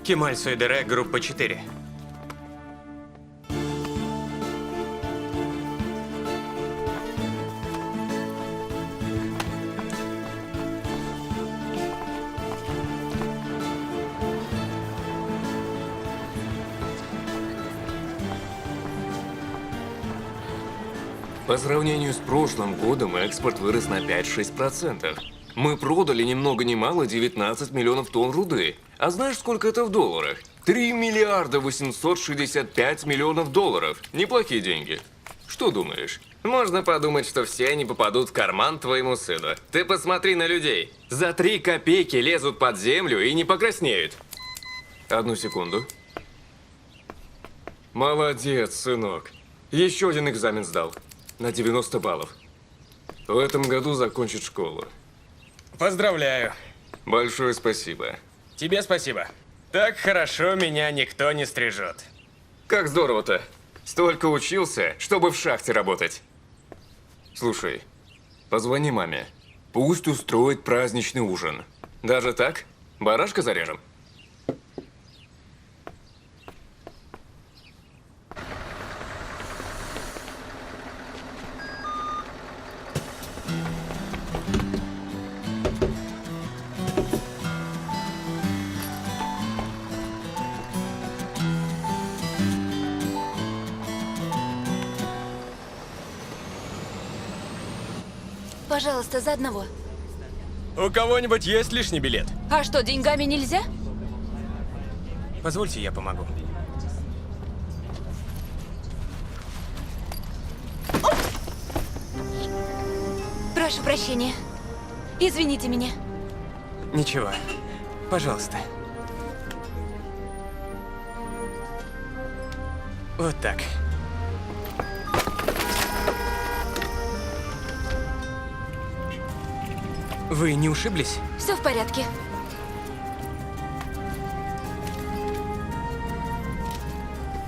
Кемаль Сойдере, группа 4. По сравнению с прошлым годом экспорт вырос на 5-6%. Мы продали ни много ни мало 19 миллионов тонн руды. А знаешь, сколько это в долларах? 3 миллиарда 865 миллионов долларов. Неплохие деньги. Что думаешь? Можно подумать, что все они попадут в карман твоему сыну. Ты посмотри на людей. За 3 копейки лезут под землю и не покраснеют. Одну секунду. Молодец, сынок. Еще один экзамен сдал. На 90 баллов. В этом году закончит школу. Поздравляю. Большое спасибо. Тебе спасибо. Так хорошо меня никто не стрижет. Как здорово-то. Столько учился, чтобы в шахте работать. Слушай, позвони маме. Пусть устроит праздничный ужин. Даже так? Барашка зарежем? Пожалуйста, за одного. У кого-нибудь есть лишний билет? А что, деньгами нельзя? Позвольте, я помогу. Прошу прощения. Извините меня. Ничего. Пожалуйста. Вот так. Вы не ушиблись? Все в порядке.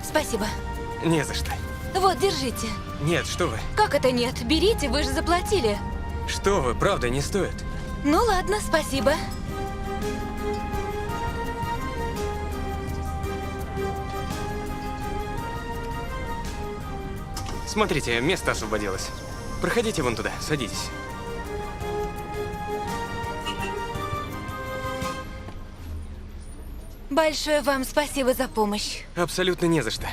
Спасибо. Не за что. Вот, держите. Нет, что вы. Как это нет? Берите, вы же заплатили. Что вы, правда, не стоит. Ну ладно, спасибо. Смотрите, место освободилось. Проходите вон туда, садитесь. Большое вам спасибо за помощь. Абсолютно не за что.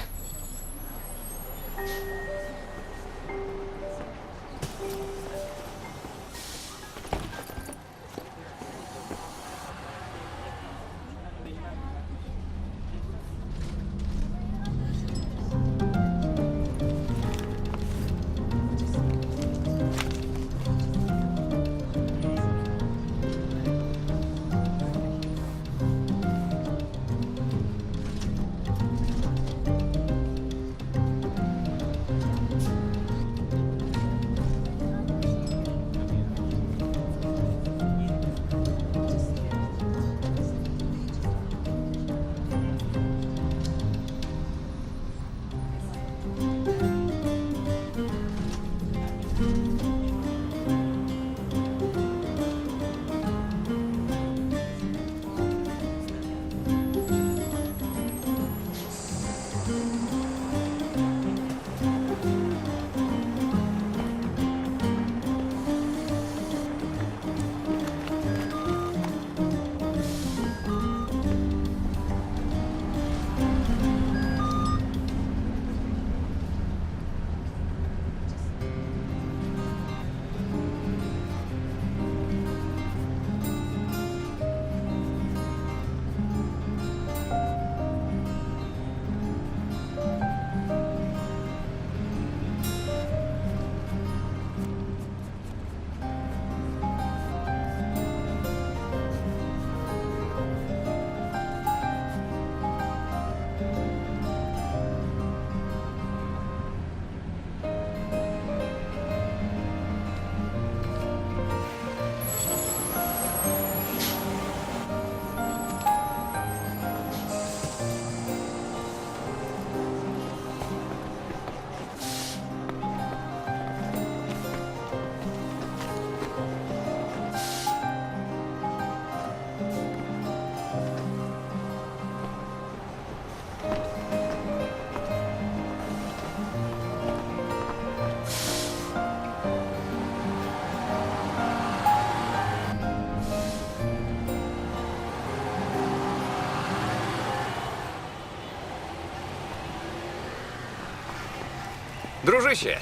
Дружище!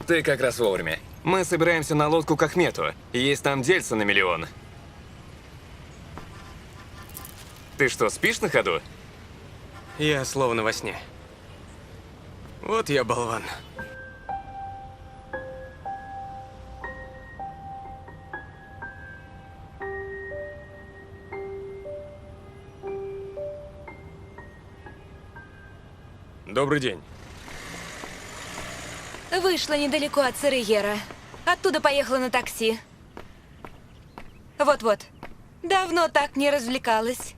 Ты как раз вовремя. Мы собираемся на лодку к Ахмету. Есть там дельца на миллион. Ты что, спишь на ходу? Я словно во сне. Вот я болван. Добрый день. Вышла недалеко от Сырыера. Оттуда поехала на такси. Вот-вот. Давно так не развлекалась.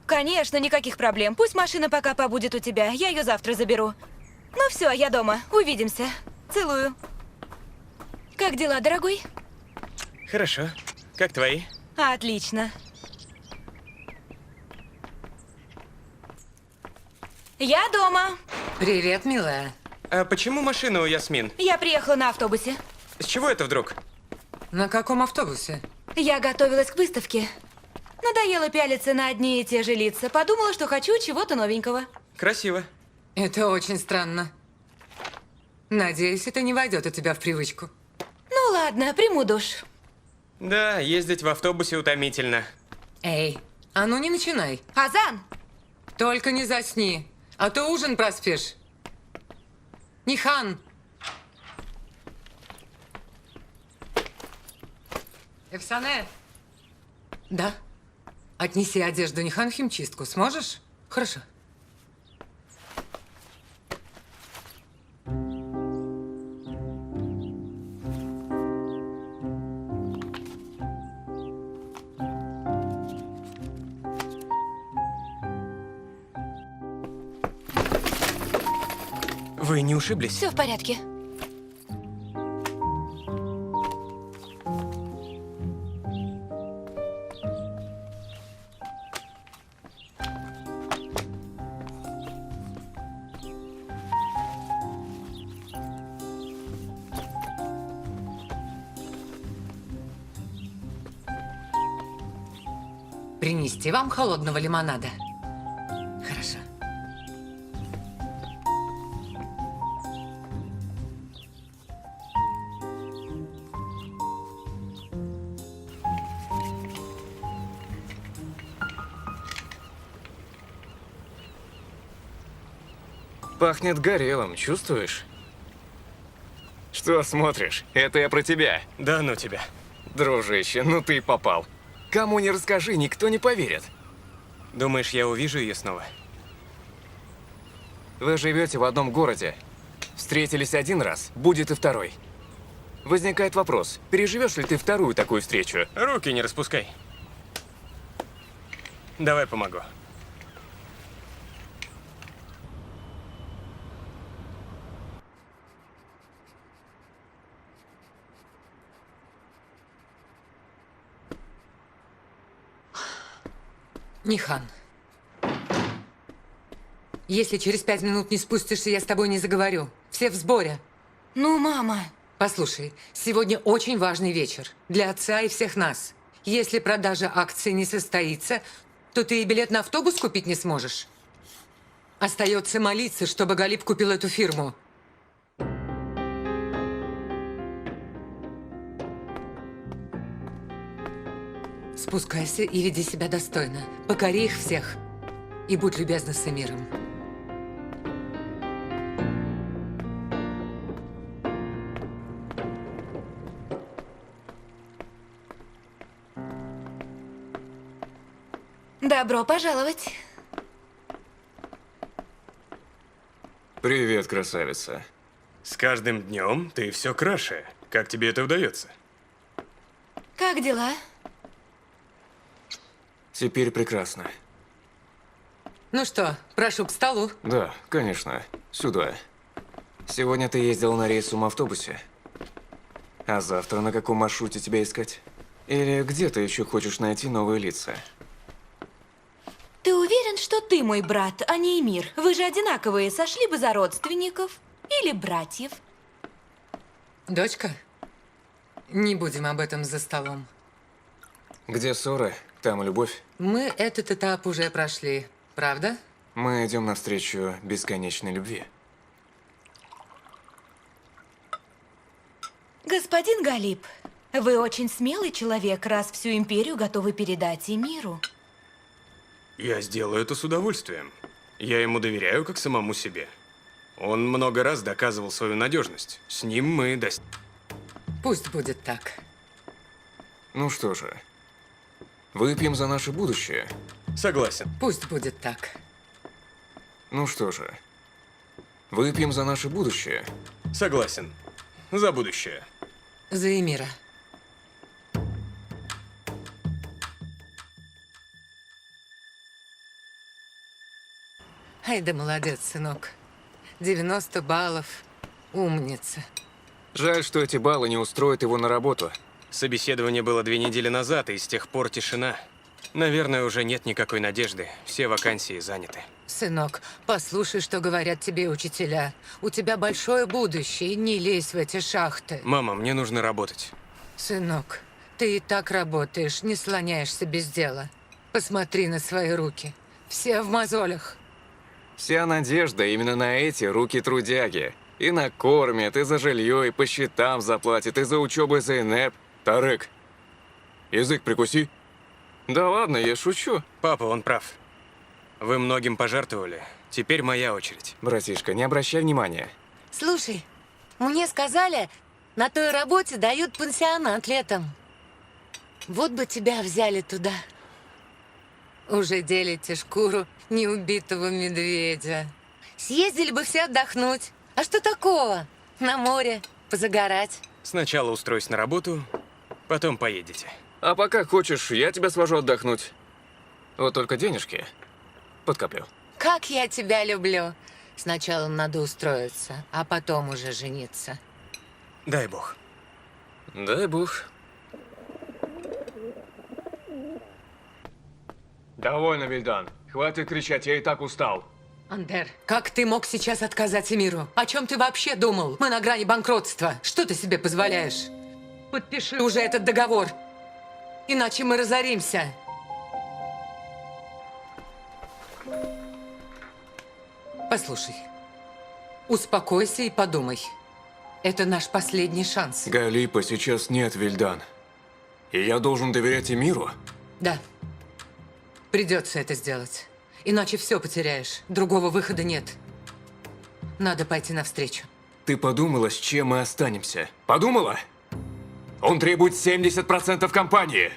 Конечно, никаких проблем. Пусть машина пока побудет у тебя. Я ее завтра заберу. Ну все, я дома. Увидимся. Целую. Как дела, дорогой? Хорошо. Как твои? Отлично. Я дома. Привет, милая. А почему машина у Ясмин? Я приехала на автобусе. С чего это вдруг? На каком автобусе? Я готовилась к выставке. Надоело пялиться на одни и те же лица. Подумала, что хочу чего-то новенького. Красиво. Это очень странно. Надеюсь, это не войдет у тебя в привычку. Ну ладно, приму душ. Да, ездить в автобусе утомительно. Эй, а ну не начинай. Азан! Только не засни, а то ужин проспишь. Нихан! Эфсане! Да? Отнеси одежду Нихан в химчистку. Сможешь? Хорошо. Вы не ушиблись? Все в порядке. Принести вам холодного лимонада? Хорошо. Пахнет горелым, чувствуешь? Что смотришь? Это я про тебя. Да ну тебя. Дружище, ну ты и попал. Кому не расскажи, никто не поверит. Думаешь, я увижу ее снова? Вы живете в одном городе. Встретились один раз, будет и второй. Возникает вопрос, переживешь ли ты вторую такую встречу? Руки не распускай. Давай помогу. Нихан. Если через 5 минут не спустишься, я с тобой не заговорю. Все в сборе. Ну, мама. Послушай, сегодня очень важный вечер. Для отца и всех нас. Если продажа акций не состоится, то ты и билет на автобус купить не сможешь. Остается молиться, чтобы Галиб купил эту фирму. Спускайся и веди себя достойно. Покори их всех. И будь любезна с Эмиром. Добро пожаловать. Привет, красавица. С каждым днем ты все краше. Как тебе это удается? Как дела? Теперь прекрасно. Ну что, прошу к столу. Да, конечно. Сюда. Сегодня ты ездил на рейсовом автобусе. А завтра на каком маршруте тебя искать? Или где ты еще хочешь найти новые лица? Ты уверен, что ты мой брат, а не Эмир? Вы же одинаковые, сошли бы за родственников или братьев. Дочка, не будем об этом за столом. Где ссоры, там и любовь. Мы этот этап уже прошли, правда? Мы идем навстречу бесконечной любви. Господин Галип, вы очень смелый человек, раз всю империю готовы передать и миру. Я сделаю это с удовольствием. Я ему доверяю, как самому себе. Он много раз доказывал свою надежность. С ним мы Пусть будет так. Ну что же, выпьем за наше будущее. Согласен. Пусть будет так. Ну что же, выпьем за наше будущее. Согласен. За будущее. За Эмира. Ай да молодец, сынок. 90 баллов. Умница. Жаль, что эти баллы не устроят его на работу. Собеседование было 2 недели назад, и с тех пор тишина. Наверное, уже нет никакой надежды. Все вакансии заняты. Сынок, послушай, что говорят тебе учителя. У тебя большое будущее, не лезь в эти шахты. Мама, мне нужно работать. Сынок, ты и так работаешь, не слоняешься без дела. Посмотри на свои руки. Все в мозолях. Вся надежда именно на эти руки трудяги. И накормят, и за жилье, и по счетам заплатят, и за учебу, и за ИНЭП. Тарык, язык прикуси. Да ладно, я шучу. Папа, он прав. Вы многим пожертвовали. Теперь моя очередь. Братишка, не обращай внимания. Слушай, мне сказали, на той работе дают пансионат летом. Вот бы тебя взяли туда. Уже делите шкуру неубитого медведя. Съездили бы все отдохнуть. А что такого? На море, позагорать. Сначала устроюсь на работу, потом поедете. А пока хочешь, я тебя свожу отдохнуть. Вот только денежки подкоплю. Как я тебя люблю. Сначала надо устроиться, а потом уже жениться. Дай бог. Дай бог. Довольно, Вильдан. Хватит кричать, я и так устал. Андер, как ты мог сейчас отказать Эмиру? О чем ты вообще думал? Мы на грани банкротства. Что ты себе позволяешь? Подпиши уже этот договор. Иначе мы разоримся. Послушай, успокойся и подумай. Это наш последний шанс. Галипа сейчас нет, Вильдан. И я должен доверять Эмиру? Да. Придется это сделать. Иначе все потеряешь. Другого выхода нет. Надо пойти навстречу. Ты подумала, с чем мы останемся? Подумала? Он требует 70% компании.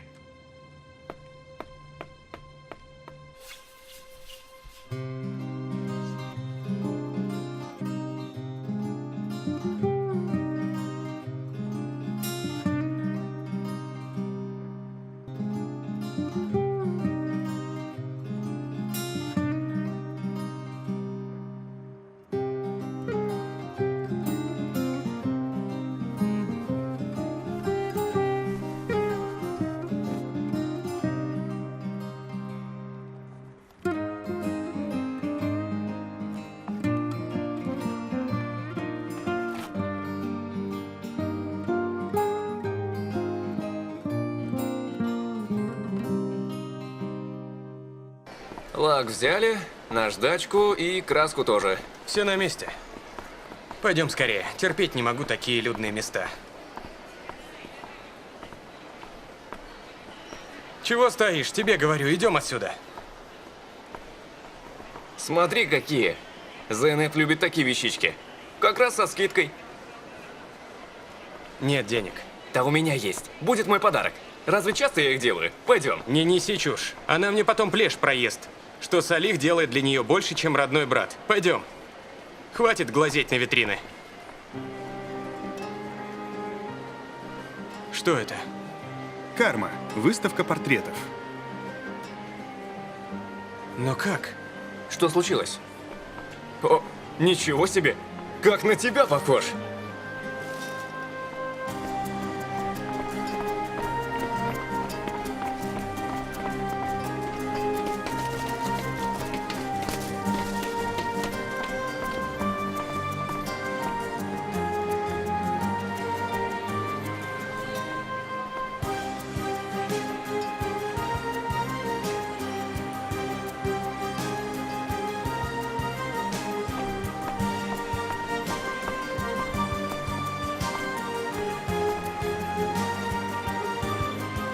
Лак взяли, наждачку и краску тоже. Все на месте. Пойдем скорее. Терпеть не могу такие людные места. Чего стоишь? Тебе говорю, идем отсюда. Смотри, какие. ЗНФ любит такие вещички. Как раз со скидкой. Нет денег. Да у меня есть. Будет мой подарок. Разве часто я их делаю? Пойдем. Не неси чушь. Она мне потом плешь проест. Что Салих делает для нее больше, чем родной брат. Пойдем. Хватит глазеть на витрины. Что это? Карма. Выставка портретов. Но как? Что случилось? О, ничего себе! Как на тебя похож!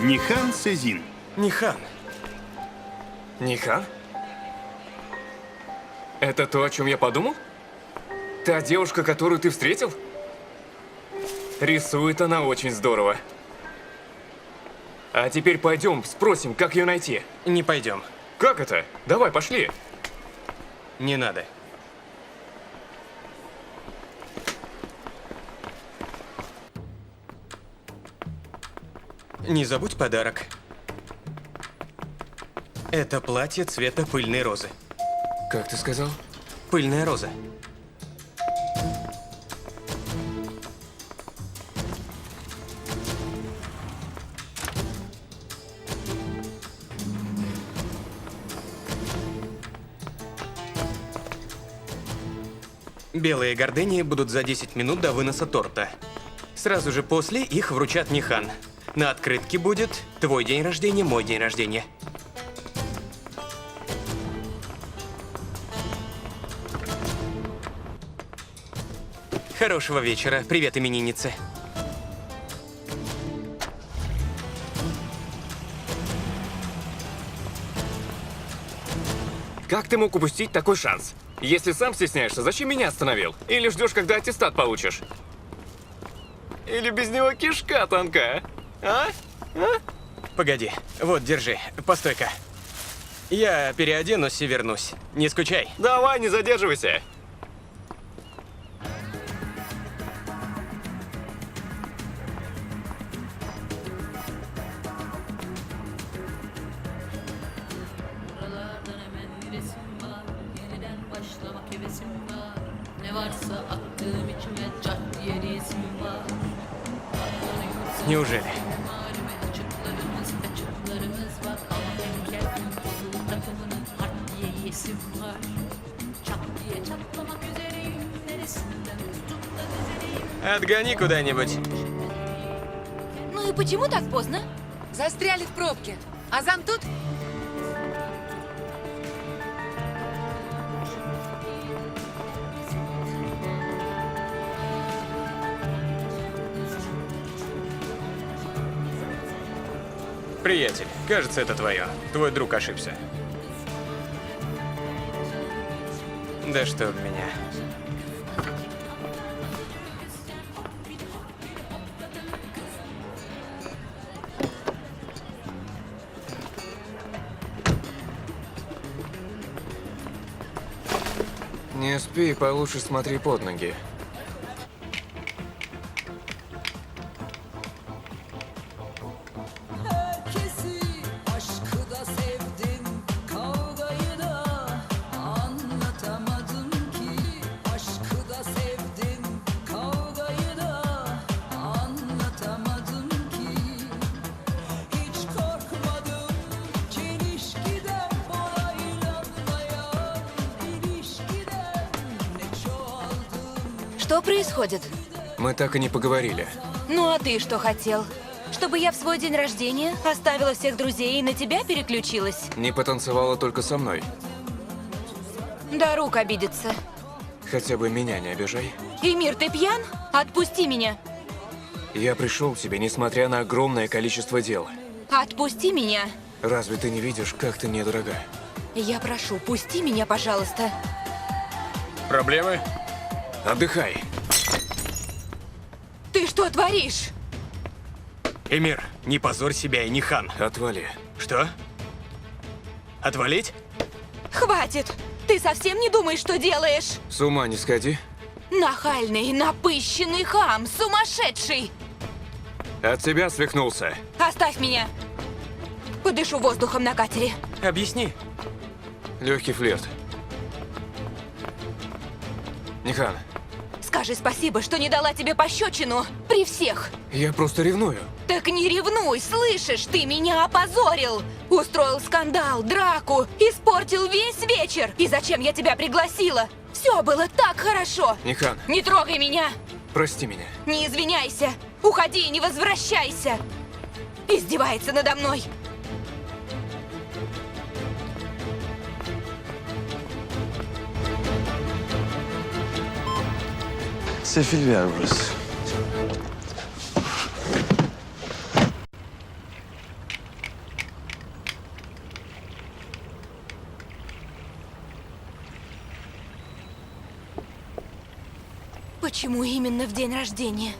Нихан Сезин. Нихан. Нихан? Это то, о чем я подумал? Та девушка, которую ты встретил? Рисует она очень здорово. А теперь пойдем, спросим, как ее найти. Не пойдем. Как это? Давай, пошли. Не надо. Не забудь подарок. Это платье цвета пыльной розы. Как ты сказал? Пыльная роза. Белые гордыни будут за 10 минут до выноса торта. Сразу же после их вручат Нихан. На открытке будет твой день рождения, мой день рождения. Хорошего вечера. Привет, имениннице. Как ты мог упустить такой шанс? Если сам стесняешься, зачем меня остановил? Или ждешь, когда аттестат получишь? Или без него кишка тонка? А? Погоди. Вот, держи. Постой-ка. Я переоденусь и вернусь. Не скучай. Давай, не задерживайся. Buralardan hemen giresim var. Yeniden başlamak hevesim var. Ne varsa attığım içime cart diye resim var. Неужели? Malum açıklarımız kaçıklarımız var. Ama heykel gün futbol takımının hart diye yesim var. Çat diye çatlamak üzereyim. Neresinden tutup da düzeleyim. Отгони куда-нибудь. Ну и почему так поздно? Застряли в пробке. Азам тут? Приятель, кажется, это твое. Твой друг ошибся. Да чтоб меня. Не спи, получше смотри под ноги. Herkesi aşkı da sevdim, kavgayı da anlatamadım ki. Aşkı da sevdim, kavgayı da anlatamadım ki. Hiç korkmadım çelişkiden, onaylanmayan ilişkiden. Ne çoğaldım. Что происходит? Мы так и не поговорили. Ну а ты что хотел? Чтобы я в свой день рождения оставила всех друзей и на тебя переключилась? Не потанцевала только со мной. До рук обидеться. Хотя бы меня не обижай. Эмир, ты пьян? Отпусти меня. Я пришел к тебе, несмотря на огромное количество дел. Отпусти меня. Разве ты не видишь, как ты мне дорога? Я прошу, пусти меня, пожалуйста. Проблемы? Отдыхай. Ты что творишь? Эмир, не позорь себя и Нихан. Отвали. Что? Отвалить? Хватит! Ты совсем не думаешь, что делаешь? С ума не сходи. Нахальный, напыщенный хам, сумасшедший! От тебя свихнулся. Оставь меня! Подышу воздухом на катере. Объясни. Легкий флирт. Нихан, Скажи спасибо, что не дала тебе пощечину при всех. я просто ревную. Так не ревнуй, слышишь? Ты меня опозорил! Устроил скандал, драку, испортил весь вечер! И зачем я тебя пригласила? Все было так хорошо! Нихан, Не трогай меня! прости меня. Не извиняйся! Уходи и не возвращайся! Издевается надо мной! Sefil bir yer burası. Почему именно в день рождения?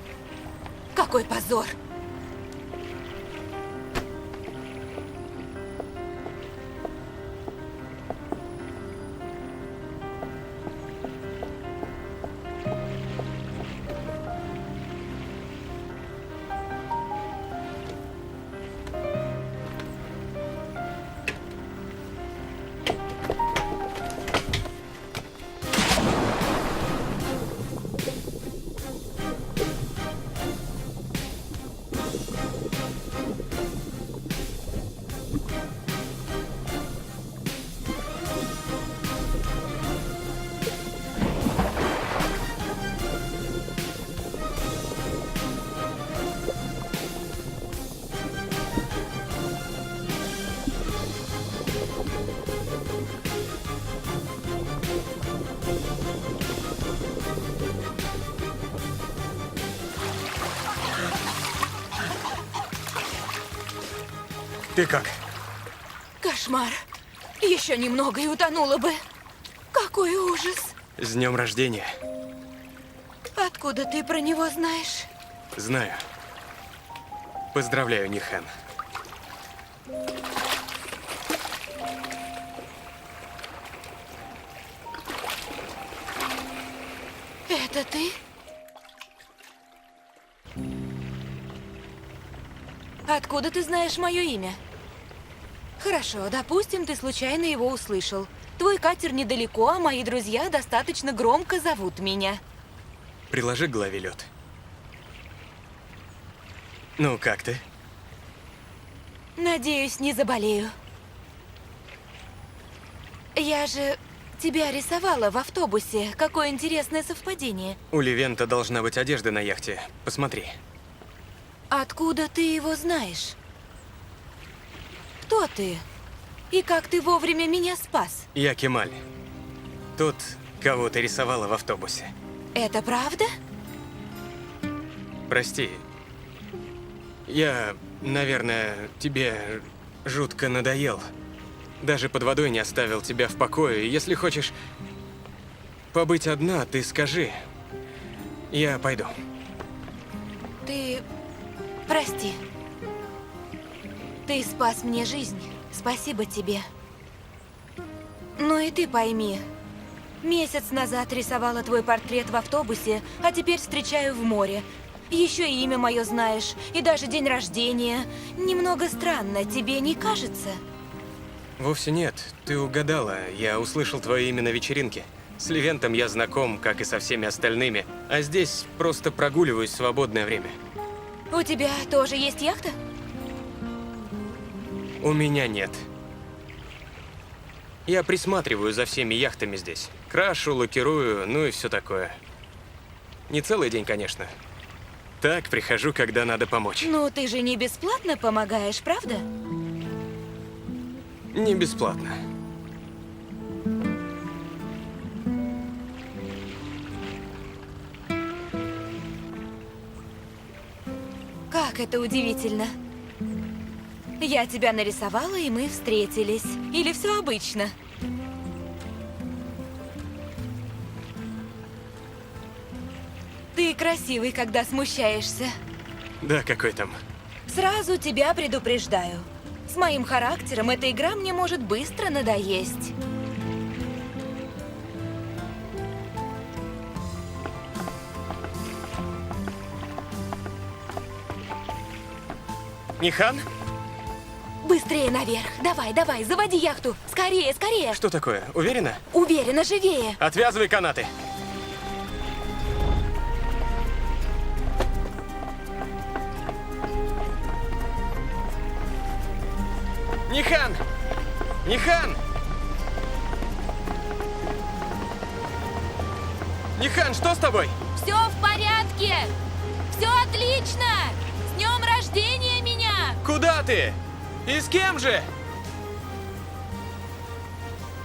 Какой позор! Ты как? Кошмар. Еще немного и утонула бы. Какой ужас. С днем рождения. Откуда ты про него знаешь? Знаю. Поздравляю, Нихан. Это ты? Откуда ты знаешь мое имя? Хорошо, допустим, ты случайно его услышал. Твой катер недалеко, а мои друзья достаточно громко зовут меня. Приложи к голове лед. Ну, как ты? Надеюсь, не заболею. Я же тебя рисовала в автобусе. Какое интересное совпадение. У Левента должна быть одежда на яхте. Посмотри. Откуда ты его знаешь? Кто ты? И как ты вовремя меня спас? Я Кемаль. Тот, кого ты рисовала в автобусе. Это правда? Прости. Я, наверное, тебе жутко надоел. Даже под водой не оставил тебя в покое. Если хочешь побыть одна, ты скажи. Я пойду. Ты... Прости. Ты спас мне жизнь. Спасибо тебе. Ну и ты пойми. Месяц назад рисовала твой портрет в автобусе, а теперь встречаю в море. Еще и имя мое знаешь, и даже день рождения. Немного странно, тебе не кажется? Вовсе нет. Ты угадала. Я услышал твое имя на вечеринке. С Левентом я знаком, как и со всеми остальными. А здесь просто прогуливаюсь в свободное время. У тебя тоже есть яхта? У меня нет. Я присматриваю за всеми яхтами здесь. Крашу, лакирую, ну и все такое. Не целый день, конечно. Так, прихожу, когда надо помочь. Ну, ты же не бесплатно помогаешь, правда? Не бесплатно. Как это удивительно. Я тебя нарисовала, и мы встретились. Или все обычно? Ты красивый, когда смущаешься. Да, какой там. Сразу тебя предупреждаю. С моим характером эта игра мне может быстро надоесть. Нихан? Быстрее наверх. Давай, давай, заводи яхту. Скорее, скорее. Что такое? Уверена? Уверенно, живее. Отвязывай канаты. Нихан! Нихан! Нихан, что с тобой? Все в порядке. Все отлично. С днем рождения меня. Куда ты? И с кем же?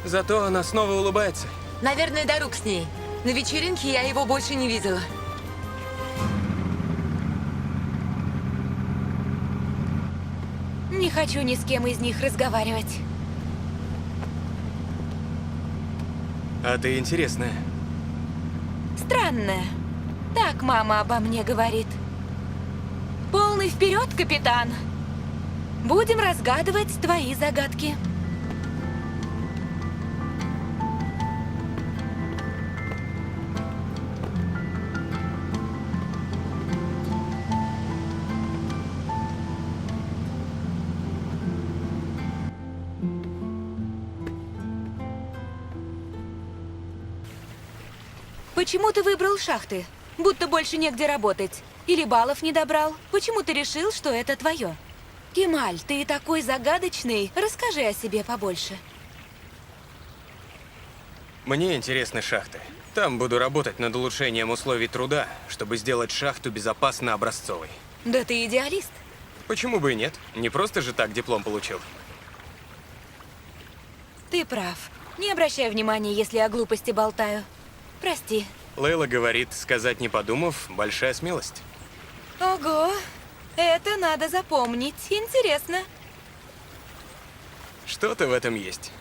Зато она снова улыбается. Наверное, до рук с ней. На вечеринке я его больше не видела. Не хочу ни с кем из них разговаривать. А ты интересная. Странная. Так мама обо мне говорит. Полный вперед, капитан! Будем разгадывать твои загадки. Почему ты выбрал шахты? Будто больше негде работать. Или баллов не добрал? Почему ты решил, что это твое? Кемаль, ты такой загадочный. Расскажи о себе побольше. Мне интересны шахты. Там буду работать над улучшением условий труда, чтобы сделать шахту безопасно образцовой. Да ты идеалист. Почему бы и нет? Не просто же так диплом получил. Ты прав. Не обращай внимания, если я глупости болтаю. Прости. Лейла говорит, сказать не подумав, большая смелость. Ого, это надо запомнить. Интересно. Что-то в этом есть.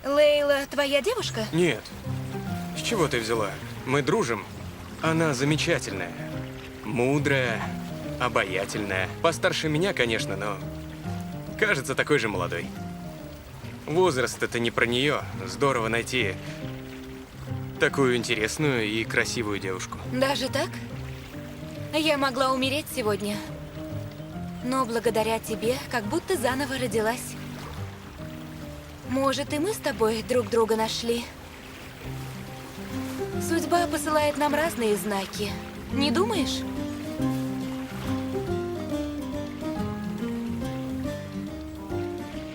Лейла, твоя девушка? Нет. С чего ты взяла? Мы дружим. Она замечательная. Мудрая, обаятельная. Постарше меня, конечно, но... кажется, такой же молодой. Возраст — это не про нее. Здорово найти такую интересную и красивую девушку. Даже так? Я могла умереть сегодня. Но благодаря тебе, как будто заново родилась. Может, и мы с тобой друг друга нашли? Судьба посылает нам разные знаки. Не думаешь?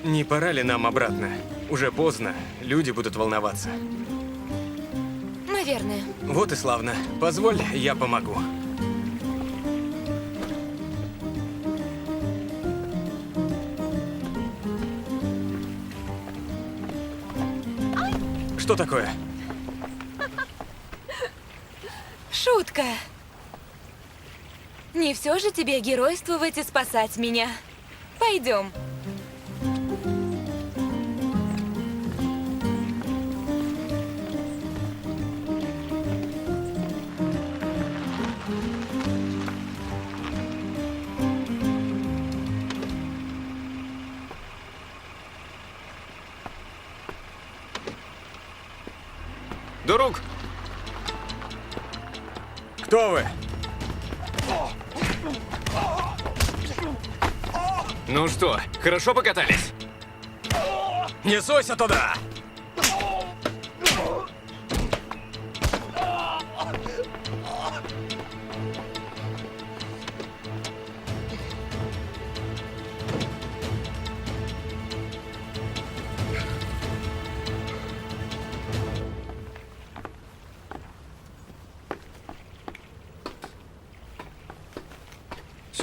Не пора ли нам обратно? Уже поздно. Люди будут волноваться. Наверное. Вот и славно. Позволь, я помогу. Что такое? Шутка. Не все же тебе геройствовать и спасать меня. Пойдем. Друг, Кто вы? ну что, хорошо покатались? Не суйся туда!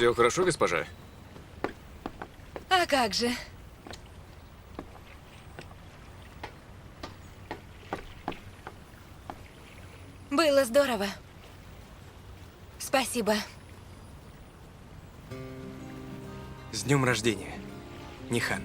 Все хорошо, госпожа? А как же? Было здорово. Спасибо. С днем рождения, Нихан.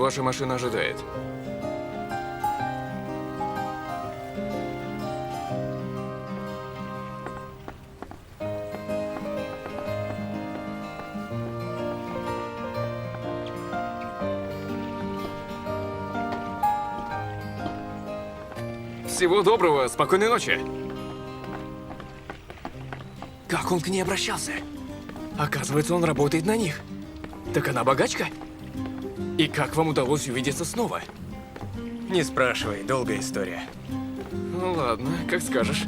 Ваша машина ожидает. Всего доброго, спокойной ночи. Как он к ней обращался? Оказывается, он работает на них. Так она богачка? И как вам удалось увидеться снова? Не спрашивай, долгая история. Ну ладно, как скажешь.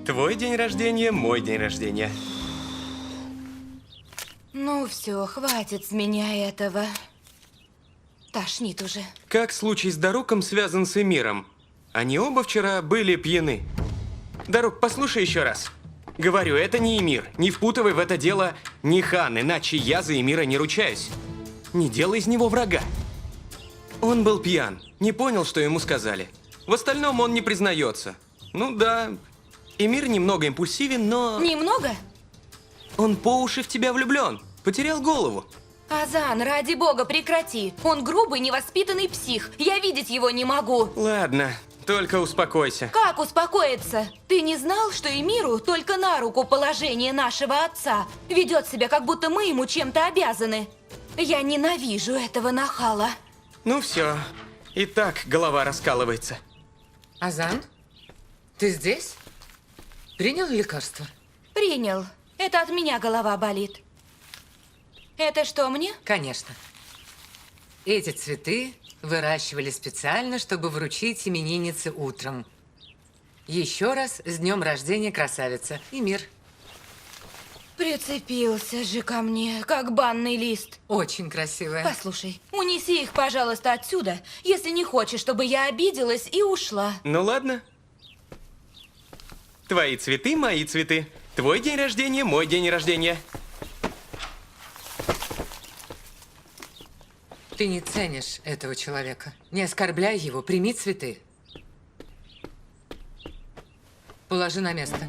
Твой день рождения, мой день рождения. Ну все, хватит с меня этого. Тошнит уже. Как случай с Даруком связан с Эмиром? Они оба вчера были пьяны. Дарук, послушай еще раз. Говорю, это не Эмир. Не впутывай в это дело Нихан, иначе я за Эмира не ручаюсь. Не делай из него врага. Он был пьян, не понял, что ему сказали. В остальном он не признается. Ну да, Эмир немного импульсивен, но... Немного? Он по уши в тебя влюблен. Потерял голову. Азан, ради бога, прекрати. Он грубый, невоспитанный псих. Я видеть его не могу. Ладно, только успокойся. Как успокоиться? Ты не знал, что Эмиру только на руку положение нашего отца? Ведет себя, как будто мы ему чем-то обязаны. Я ненавижу этого нахала. Ну все, и так голова раскалывается. Азан, ты здесь? Принял лекарство? Принял. Это от меня голова болит. Это что, мне? Конечно. Эти цветы выращивали специально, чтобы вручить имениннице утром. Еще раз с днем рождения, красавица. И мир. Прицепился же ко мне, как банный лист. Очень красивая. Послушай, унеси их, пожалуйста, отсюда, если не хочешь, чтобы я обиделась и ушла. Ну ладно. Твои цветы, мои цветы. Твой день рождения, мой день рождения. Ты не ценишь этого человека. Не оскорбляй его, прими цветы. Положи на место.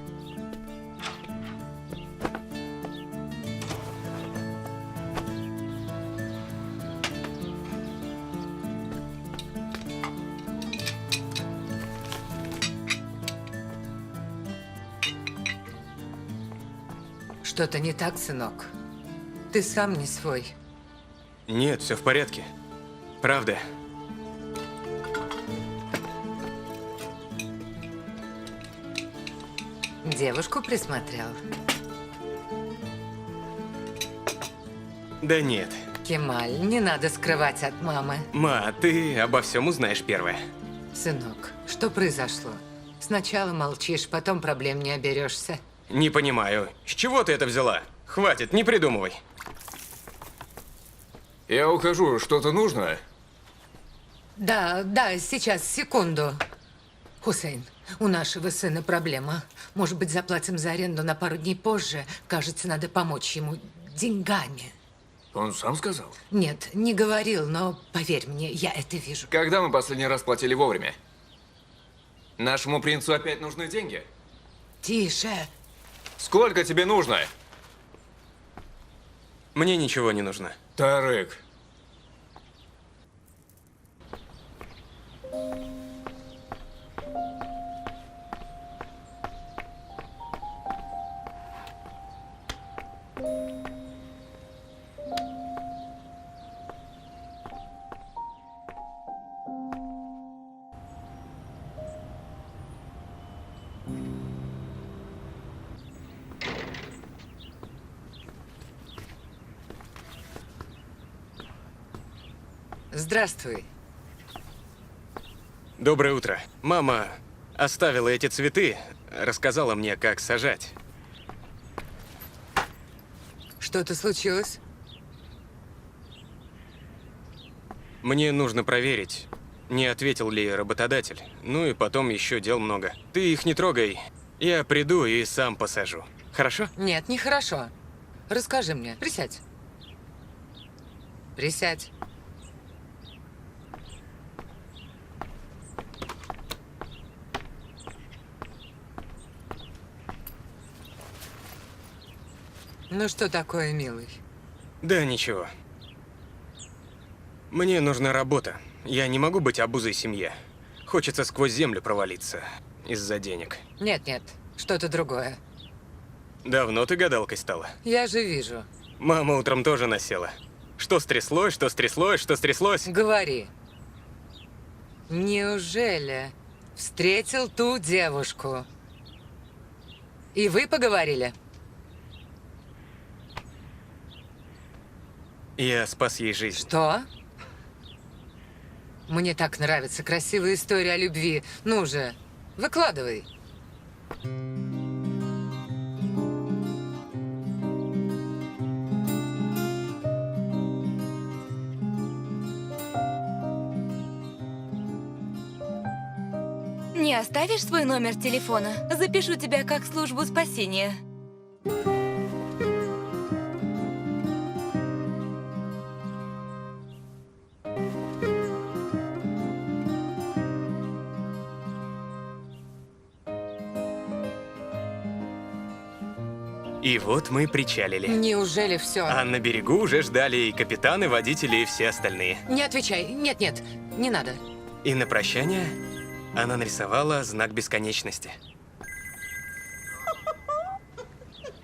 Что-то не так, сынок. Ты сам не свой. Нет, все в порядке. Правда. Девушку присмотрел. Да нет. Кемаль, не надо скрывать от мамы. Ма, ты обо всем узнаешь первая. Сынок, что произошло? Сначала молчишь, потом проблем не оберешься. Не понимаю, с чего ты это взяла? Хватит, не придумывай. Я ухожу, что-то нужно? Да, сейчас, секунду. Хусейн, у нашего сына проблема. Может быть, заплатим за аренду на пару дней позже? Кажется, надо помочь ему деньгами. Он сам сказал? Нет, не говорил, но поверь мне, я это вижу. Когда мы последний раз платили вовремя? Нашему принцу опять нужны деньги? Тише. Сколько тебе нужно? Мне ничего не нужно. Тарык. Здравствуй. Доброе утро. Мама оставила эти цветы, рассказала мне, как сажать. Что-то случилось? Мне нужно проверить, не ответил ли работодатель. Ну и потом еще дел много. Ты их не трогай. Я приду и сам посажу. Хорошо? Нет, нехорошо. Расскажи мне. Присядь. Присядь. Ну что такое, милый? Да ничего. Мне нужна работа. Я не могу быть обузой семье. Хочется сквозь землю провалиться из-за денег. Нет, что-то другое. Давно ты гадалкой стала? Я же вижу. Мама утром тоже насела. Что стряслось, что стряслось, что стряслось? Говори. Неужели встретил ту девушку? И вы поговорили? Я спас ей жизнь. Что? Мне так нравится красивая история о любви. Ну же, выкладывай. Не оставишь свой номер телефона? Запишу тебя как службу спасения. И вот мы причалили. Неужели все? А на берегу уже ждали и капитаны, водители, и все остальные. Не отвечай. Нет, не надо. И на прощание она нарисовала знак бесконечности.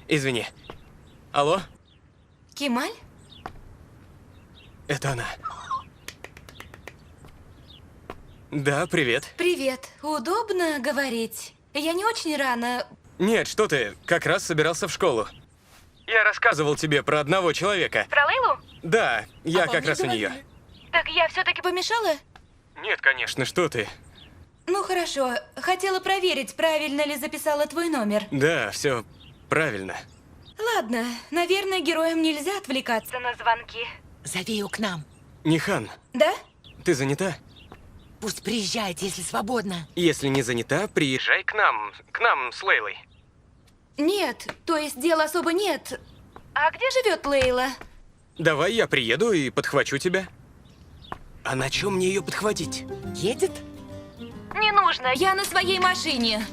Извини. Алло? Кемаль? Это она. Да, привет. Привет. Удобно говорить? Я не очень рано. Нет, что ты, как раз собирался в школу. Я рассказывал тебе про одного человека. Про Лейлу? Да, я Обо как мне раз у говорили? нее. Так я все-таки помешала? Нет, конечно, что ты. Ну хорошо. Хотела проверить, правильно ли записала твой номер. Да, все правильно. Ладно, наверное, героям нельзя отвлекаться на звонки. Зови ее к нам. Нихан, Да? ты занята? Пусть приезжает, если свободно. Если не занята, приезжай к нам с Лейлой. Нет, то есть дел особо нет. А где живет Лейла? Давай я приеду и подхвачу тебя. А на чем мне ее подхватить? Едет? Не нужно, я на своей машине.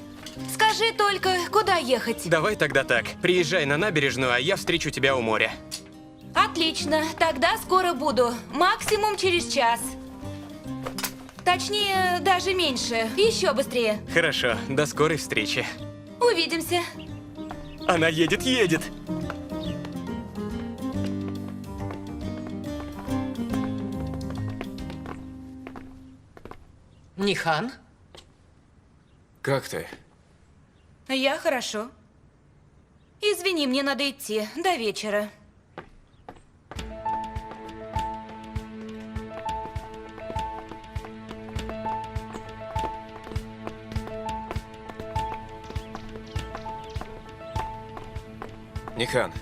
Скажи только, куда ехать? Давай тогда так. Приезжай на набережную, а я встречу тебя у моря. Отлично, тогда скоро буду. Максимум через час. Точнее, даже меньше. Еще быстрее. Хорошо, до скорой встречи. Увидимся. Она едет. Нихан? Как ты? Я хорошо. Извини, мне надо идти. До вечера. Нихан,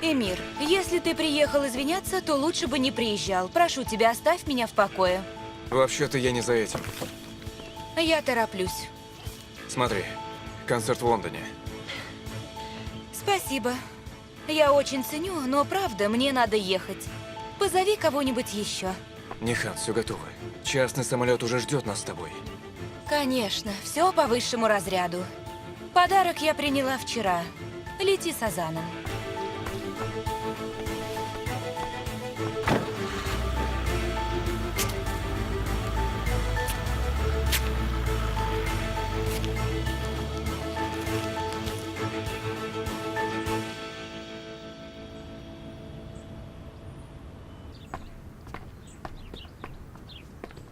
Эмир, если ты приехал извиняться, то лучше бы не приезжал. Прошу тебя, оставь меня в покое. вообще-то я не за этим. Я тороплюсь. Смотри, концерт в Лондоне. Спасибо. Я очень ценю, но правда, мне надо ехать. Позови кого-нибудь еще. Нихан, все готово. Частный самолет уже ждет нас с тобой. Конечно, все по высшему разряду. Подарок я приняла вчера. Лети с Азаном.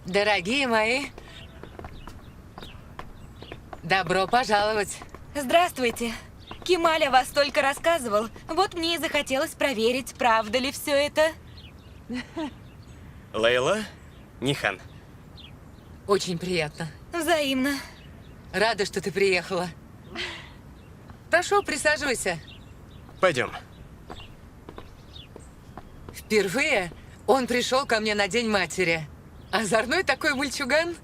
Дорогие мои, добро пожаловать. Здравствуйте. Кемаль о вас только рассказывал. Вот мне и захотелось проверить, правда ли все это. Лейла, Нихан. Очень приятно. Взаимно. Рада, что ты приехала. Прошу, присаживайся. Пойдем. Впервые он пришел ко мне на День матери. Озорной такой мальчуган.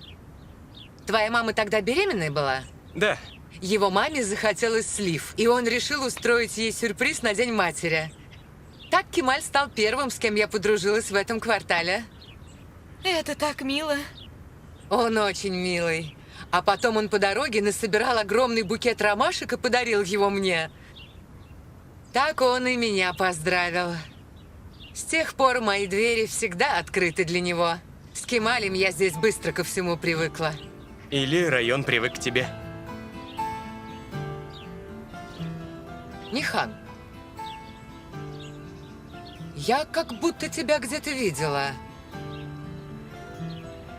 Твоя мама тогда беременной была? Да. Его маме захотелось слив, и он решил устроить ей сюрприз на День матери. Так Кемаль стал первым, с кем я подружилась в этом квартале. Это так мило. Он очень милый. А потом он по дороге насобирал огромный букет ромашек и подарил его мне. Так он и меня поздравил. С тех пор мои двери всегда открыты для него. С Кемалем я здесь быстро ко всему привыкла. Или район привык к тебе. Нихан, я как будто тебя где-то видела.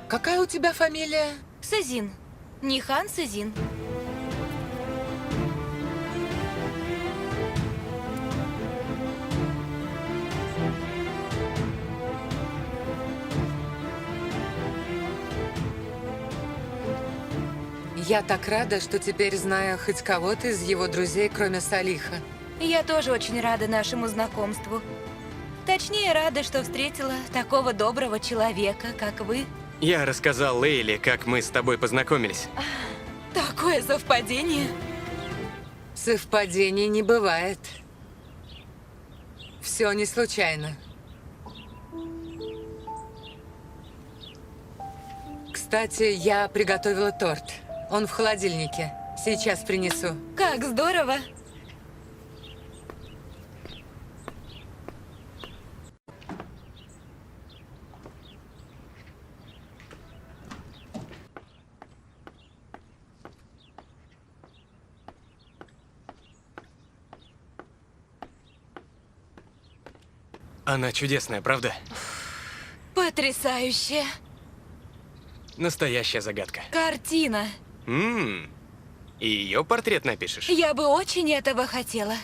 Какая у тебя фамилия? Сызин. Нихан Сызин. Я так рада, что теперь знаю хоть кого-то из его друзей, кроме Салиха. Я тоже очень рада нашему знакомству. Точнее, рада, что встретила такого доброго человека, как вы. Я рассказал Лейле, как мы с тобой познакомились. Такое совпадение. Совпадений не бывает. Все не случайно. Кстати, я приготовила торт. Он в холодильнике. Сейчас принесу. Как здорово. Она чудесная, правда? Потрясающе. Настоящая загадка. Картина. И ее портрет напишешь? Я бы очень этого хотела.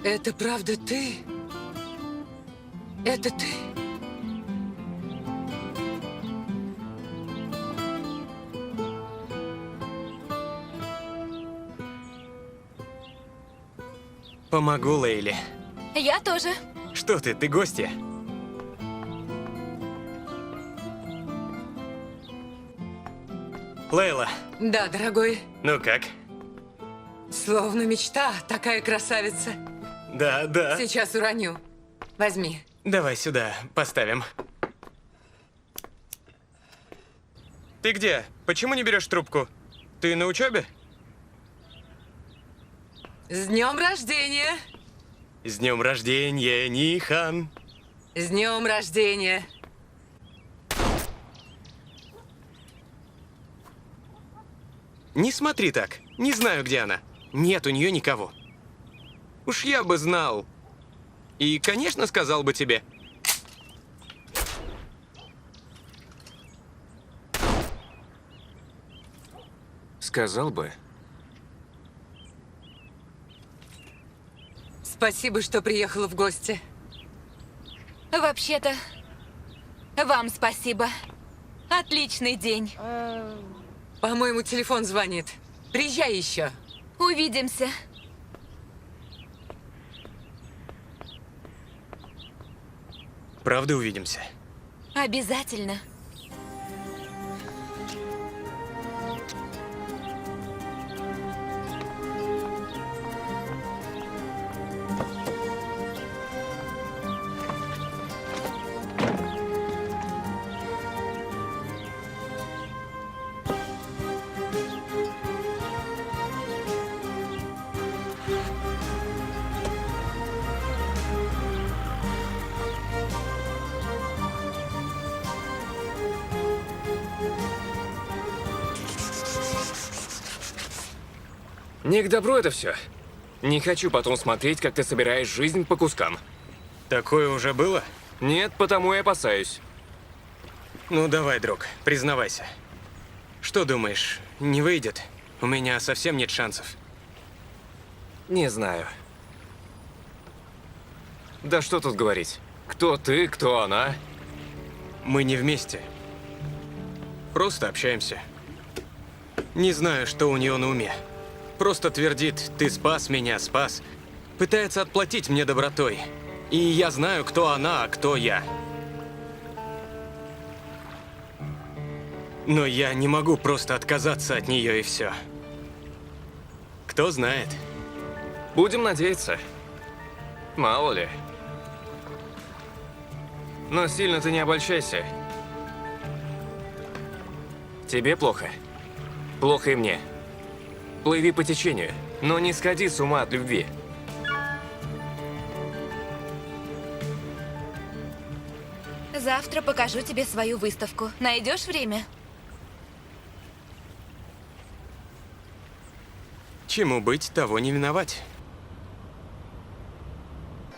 Это правда ты? Это ты? Помогу Лейле. Я тоже. Что ты гостья? Лейла, Да, дорогой. ну как? Словно мечта, такая красавица. Да. Сейчас уроню. Возьми. Давай сюда поставим. Ты где? Почему не берешь трубку? Ты на учебе? С днем рождения! С днем рождения, Нихан! С днем рождения! Не смотри так. Не знаю, где она. Нет у нее никого. Уж я бы знал. И, конечно, сказал бы тебе. Сказал бы. Спасибо, что приехала в гости. Вообще-то, вам спасибо. Отличный день. По-моему, телефон звонит. Приезжай еще. Увидимся. Правда увидимся? Обязательно. Не к добру это все. Не хочу потом смотреть, как ты собираешь жизнь по кускам. Такое уже было? Нет, потому и опасаюсь. Ну давай, друг, признавайся. Что думаешь, не выйдет? У меня совсем нет шансов. Не знаю. Да что тут говорить? Кто ты, кто она? Мы не вместе. Просто общаемся. Не знаю, что у нее на уме. Просто твердит: ты спас меня, спас. Пытается отплатить мне добротой. И я знаю, кто она, а кто я. Но я не могу просто отказаться от нее и все. Кто знает? Будем надеяться. Мало ли. Но сильно ты не обольщайся. Тебе плохо. Плохо и мне. Плыви по течению, но не сходи с ума от любви. завтра покажу тебе свою выставку. Найдешь время? Чему быть, того не миновать.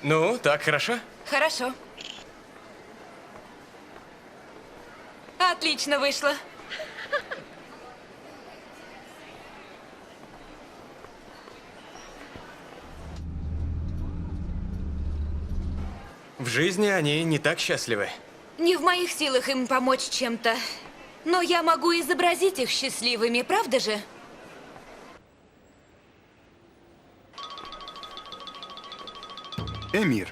Ну, так хорошо? Хорошо. Отлично вышло. В жизни они не так счастливы. Не в моих силах им помочь чем-то. Но я могу изобразить их счастливыми, правда же? Эмир.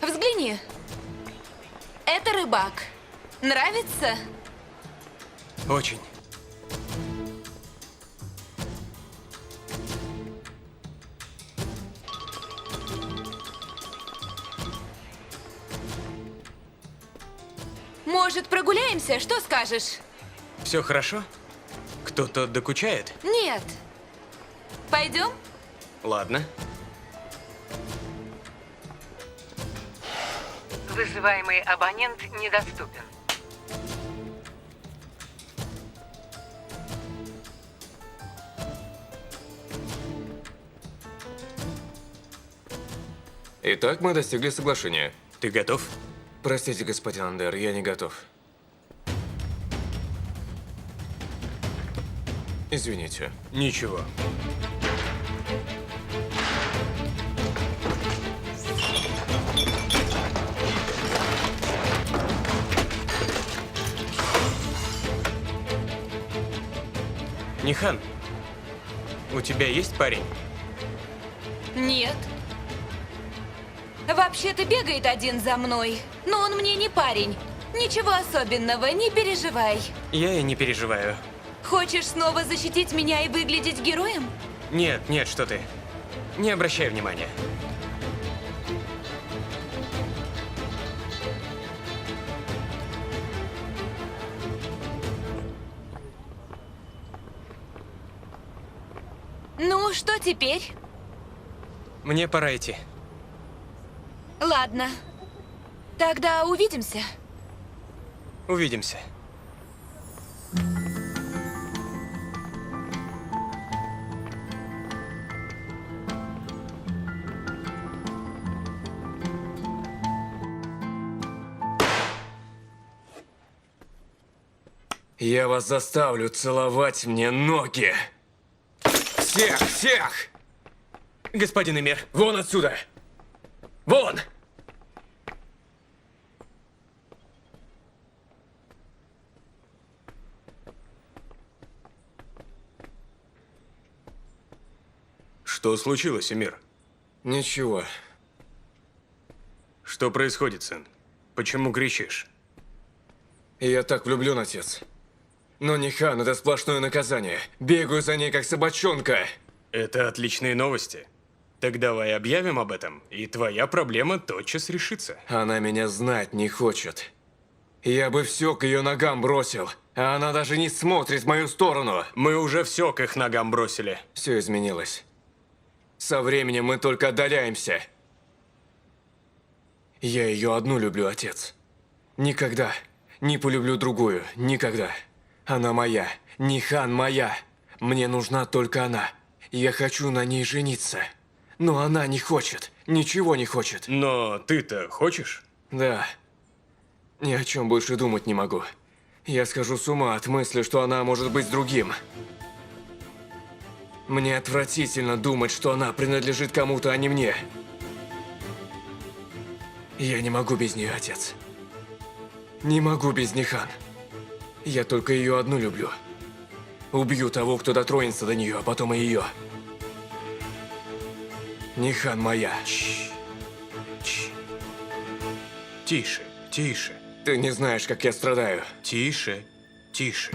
Взгляни. Это рыбак. Нравится? Очень. Может, прогуляемся? Что скажешь? Все хорошо? Кто-то докучает? Нет. Пойдем? Ладно. Вызываемый абонент недоступен. Итак, мы достигли соглашения. Ты готов? Простите, господин Андер, я не готов. Извините. Ничего. Нихан, у тебя есть парень? Нет. Вообще-то бегает один за мной, но он мне не парень. Ничего особенного, не переживай. Я и не переживаю. Хочешь снова защитить меня и выглядеть героем? Нет, нет, что ты. Не обращай внимания. Ну, что теперь? Мне пора идти. Ладно. Тогда увидимся. Увидимся. Я вас заставлю целовать мне ноги. Всех, всех! Господин Эмир, Вон отсюда! Вон! что случилось, Эмир? Ничего. Что происходит, сын? Почему кричишь? Я так влюблен, отец. Но Нихан — это сплошное наказание. Бегаю за ней, как собачонка. Это отличные новости. Так давай объявим об этом, и твоя проблема тотчас решится. Она меня знать не хочет. Я бы все к ее ногам бросил, а она даже не смотрит в мою сторону. Мы уже все к их ногам бросили. Все изменилось. Со временем мы только отдаляемся. Я ее одну люблю, отец. Никогда не полюблю другую. Никогда. Она моя. Нихан моя. Мне нужна только она. Я хочу на ней жениться. Но она не хочет. Ничего не хочет. Но ты-то хочешь? Да. Ни о чем больше думать не могу. Я схожу с ума от мысли, что она может быть с другим. Мне отвратительно думать, что она принадлежит кому-то, а не мне. Я не могу без нее, отец. Не могу без Нихан. Я только ее одну люблю. Убью того, кто дотронется до нее, а потом и ее. Нихан моя. Тише, тише, Ты не знаешь, как я страдаю. тише, тише.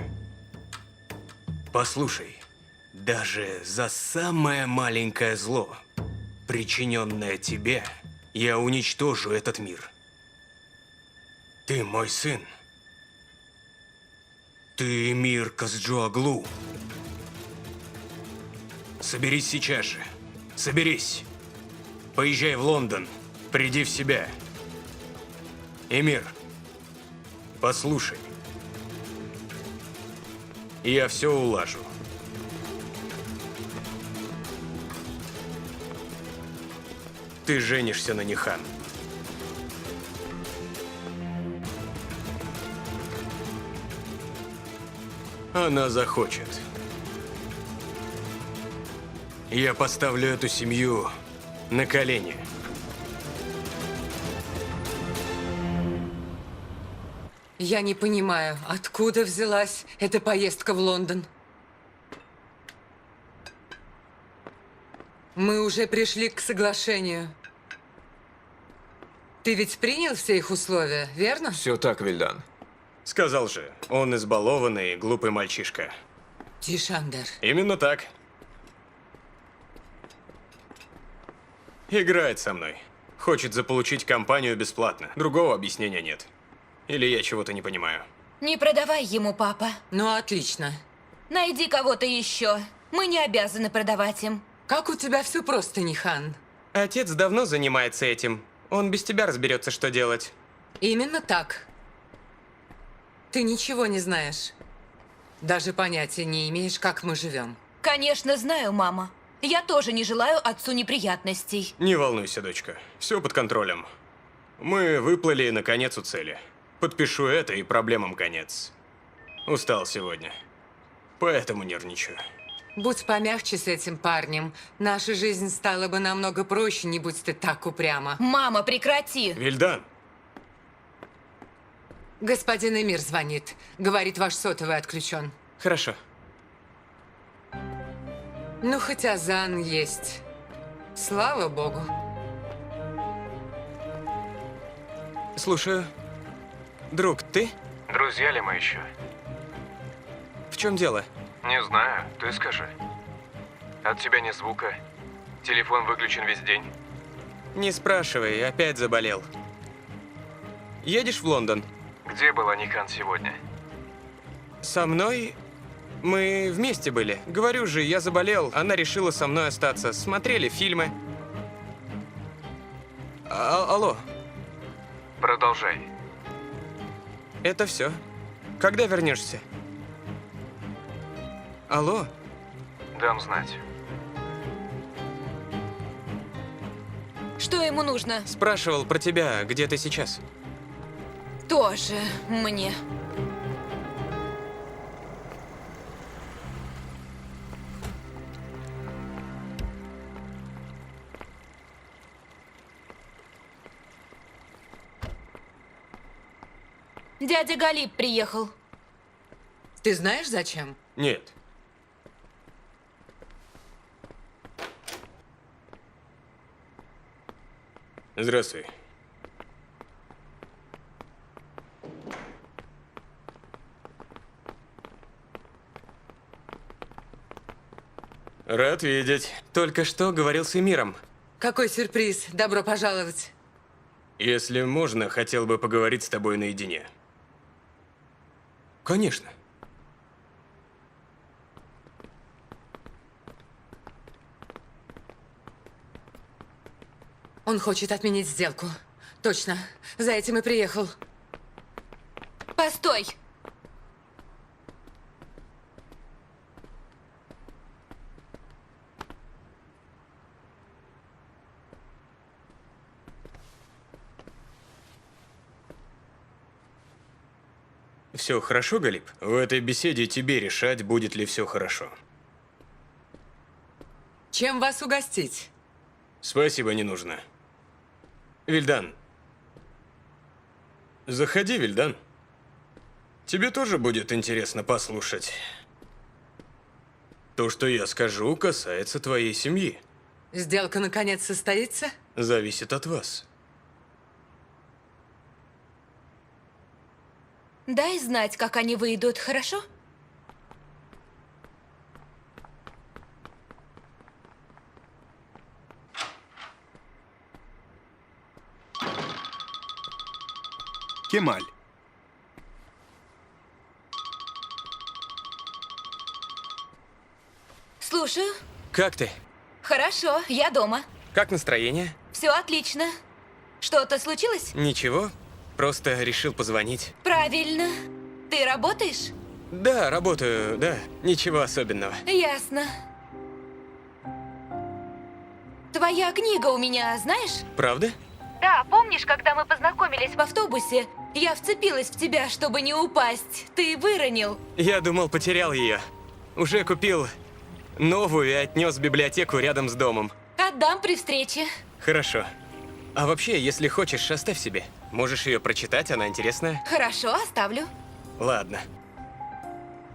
Послушай, даже за самое маленькое зло, причиненное тебе, я уничтожу этот мир. Ты мой сын. Ты Эмир Казджоаглу. Соберись сейчас же. Соберись. Поезжай в Лондон. Приди в себя. Эмир, послушай. Я все улажу. Ты женишься на Нихан. Она захочет. Я поставлю эту семью на колени. Я не понимаю, откуда взялась эта поездка в Лондон. Мы уже пришли к соглашению. Ты ведь принял все их условия, верно? Все так, Вильдан. Сказал же, он избалованный, глупый мальчишка. Тише, Андер. Именно так. Играет со мной. Хочет заполучить компанию бесплатно. Другого объяснения нет. Или я чего-то не понимаю. Не продавай ему, папа. Ну, отлично. Найди кого-то еще. Мы не обязаны продавать им. Как у тебя все просто, Нихан? Отец давно занимается этим. Он без тебя разберется, что делать. Именно так. Ты ничего не знаешь. Даже понятия не имеешь, как мы живем. Конечно, знаю, мама. Я тоже не желаю отцу неприятностей. Не волнуйся, дочка. Все под контролем. Мы выплыли, наконец, у цели. Подпишу это, и проблемам конец. Устал сегодня. Поэтому нервничаю. Будь помягче с этим парнем. Наша жизнь стала бы намного проще, не будь ты так упряма. Мама, прекрати! Вильдан, Господин Эмир звонит. Говорит, ваш сотовый отключен. хорошо. Ну, хоть азан есть. Слава богу. Слушаю. Друг, ты? Друзья ли мы еще? В чем дело? Не знаю, ты скажи. От тебя ни звука. Телефон выключен весь день. Не спрашивай, опять заболел. Едешь в Лондон? Где была Нихан сегодня? Со мной? Мы вместе были. Говорю же, я заболел. Она решила со мной остаться. Смотрели фильмы. Алло, Продолжай. это все. Когда вернешься? Алло, Дам знать. Что ему нужно? спрашивал про тебя, где ты сейчас? Тоже мне. Дядя Галиб приехал. Ты знаешь, зачем? Нет. Здравствуй. Рад видеть. Только что говорил с Эмиром. Какой сюрприз. Добро пожаловать. Если можно, хотел бы поговорить с тобой наедине. Конечно. Он хочет отменить сделку. Точно. За этим и приехал. Постой! Все хорошо, Галиб? В этой беседе тебе решать, будет ли все хорошо. Чем вас угостить? Спасибо, не нужно. Вильдан. Заходи, Вильдан. Тебе тоже будет интересно послушать. То, что я скажу, касается твоей семьи. Сделка наконец состоится? Зависит от вас. Дай знать, как они выйдут, хорошо? Кемаль. Слушаю. Как ты? Хорошо, я дома. Как настроение? Все отлично. Что-то случилось? Ничего. Просто решил позвонить. Правильно. Ты работаешь? Да, работаю, да. Ничего особенного. Ясно. Твоя книга у меня, знаешь? Правда? Да, помнишь, когда мы познакомились в автобусе? Я вцепилась в тебя, чтобы не упасть. Ты выронил. Я думал, потерял ее. Уже купил новую и отнес в библиотеку рядом с домом. Отдам при встрече. Хорошо. А вообще, если хочешь, оставь себе. Можешь ее прочитать, она интересная. Хорошо, оставлю. Ладно.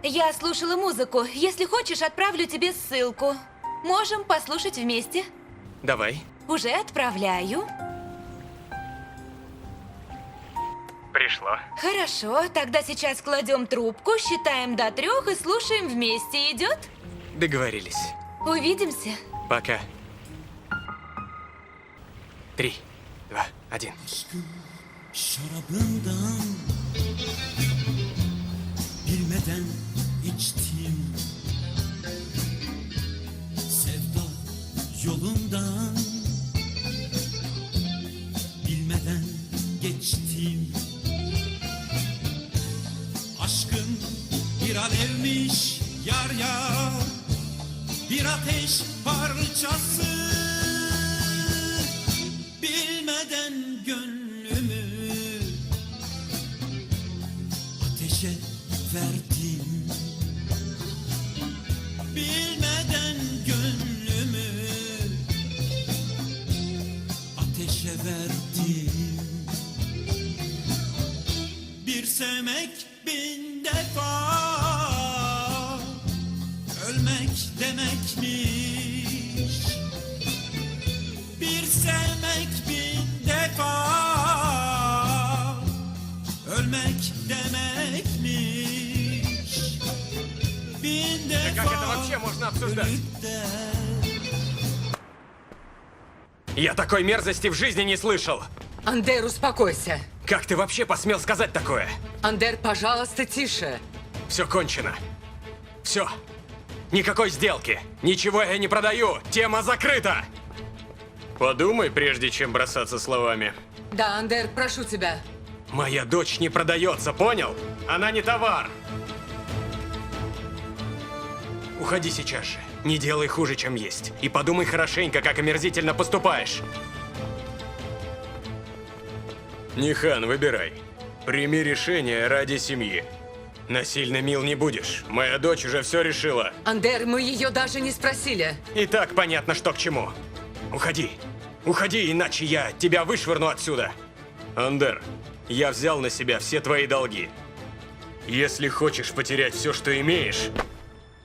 Я слушала музыку. Если хочешь, отправлю тебе ссылку. Можем послушать вместе. Давай. Уже отправляю. Пришло. Хорошо, тогда сейчас кладем трубку, считаем до 3 и слушаем вместе. Идет? Договорились. Увидимся. Пока. 3, 2, 1. Şarabından bilmeden içtim, sevda yolundan bilmeden geçtim. Aşkın bir alevmiş yar yar, bir ateş parçası. Bilmeden gönlümü ateşe verdim. Bilmeden gönlümü ateşe verdim. Bir sevmek 1000 defa ölmek demekmiş. Bir sevmek 1000 defa ölmek demekmiş. 1000 defa как это вообще можно обсуждать? ölüp de Я такой мерзости в жизни не слышал. Андер, успокойся. Как ты вообще посмел сказать такое? Андер, пожалуйста, тише. Все кончено. Все. Никакой сделки. Ничего я не продаю. Тема закрыта. Подумай, прежде чем бросаться словами. Да, Андер, прошу тебя. Моя дочь не продается, понял? Она не товар. Уходи сейчас же. Не делай хуже, чем есть. И подумай хорошенько, как омерзительно поступаешь. Нихан, выбирай. Прими решение ради семьи. Насильно мил не будешь. Моя дочь уже все решила. Андер, мы ее даже не спросили. И так понятно, что к чему. Уходи. Уходи, иначе я тебя вышвырну отсюда. Андер, я взял на себя все твои долги. Если хочешь потерять все, что имеешь...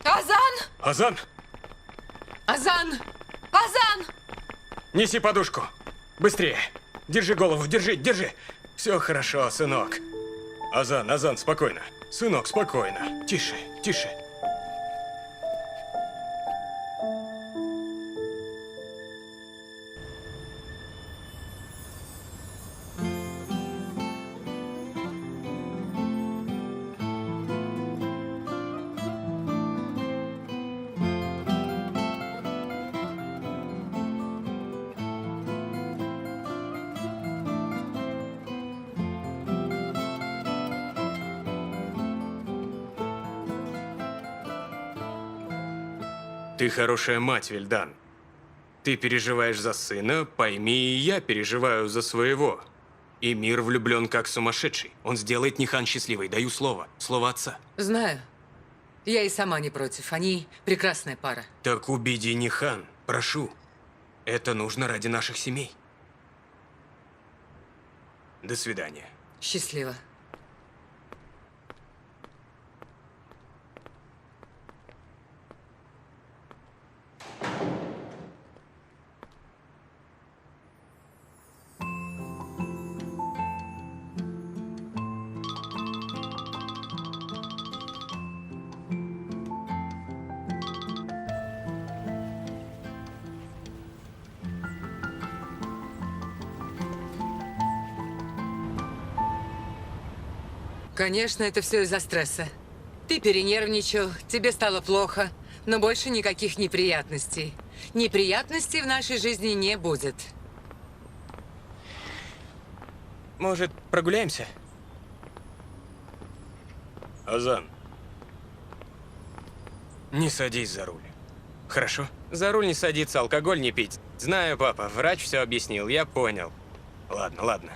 Азан! Азан, Азан! Азан! неси подушку. Быстрее. Держи голову, держи, держи. Все хорошо, сынок. Азан, Азан, спокойно. Сынок, спокойно. Тише, тише. Ты хорошая мать, Вильдан. Ты переживаешь за сына, пойми, и я переживаю за своего. И мир влюблен как сумасшедший. Он сделает Нихан счастливой, даю слово. Слово отца. Знаю. Я и сама не против. Они прекрасная пара. Так убеди Нихан, прошу. Это нужно ради наших семей. До свидания. Счастливо. Конечно, это все из-за стресса. Ты перенервничал, тебе стало плохо, но больше никаких неприятностей. Неприятностей в нашей жизни не будет. Может, прогуляемся? Азан, Не садись за руль. Хорошо? За руль не садиться, алкоголь не пить. Знаю, папа, врач все объяснил, я понял. Ладно, ладно.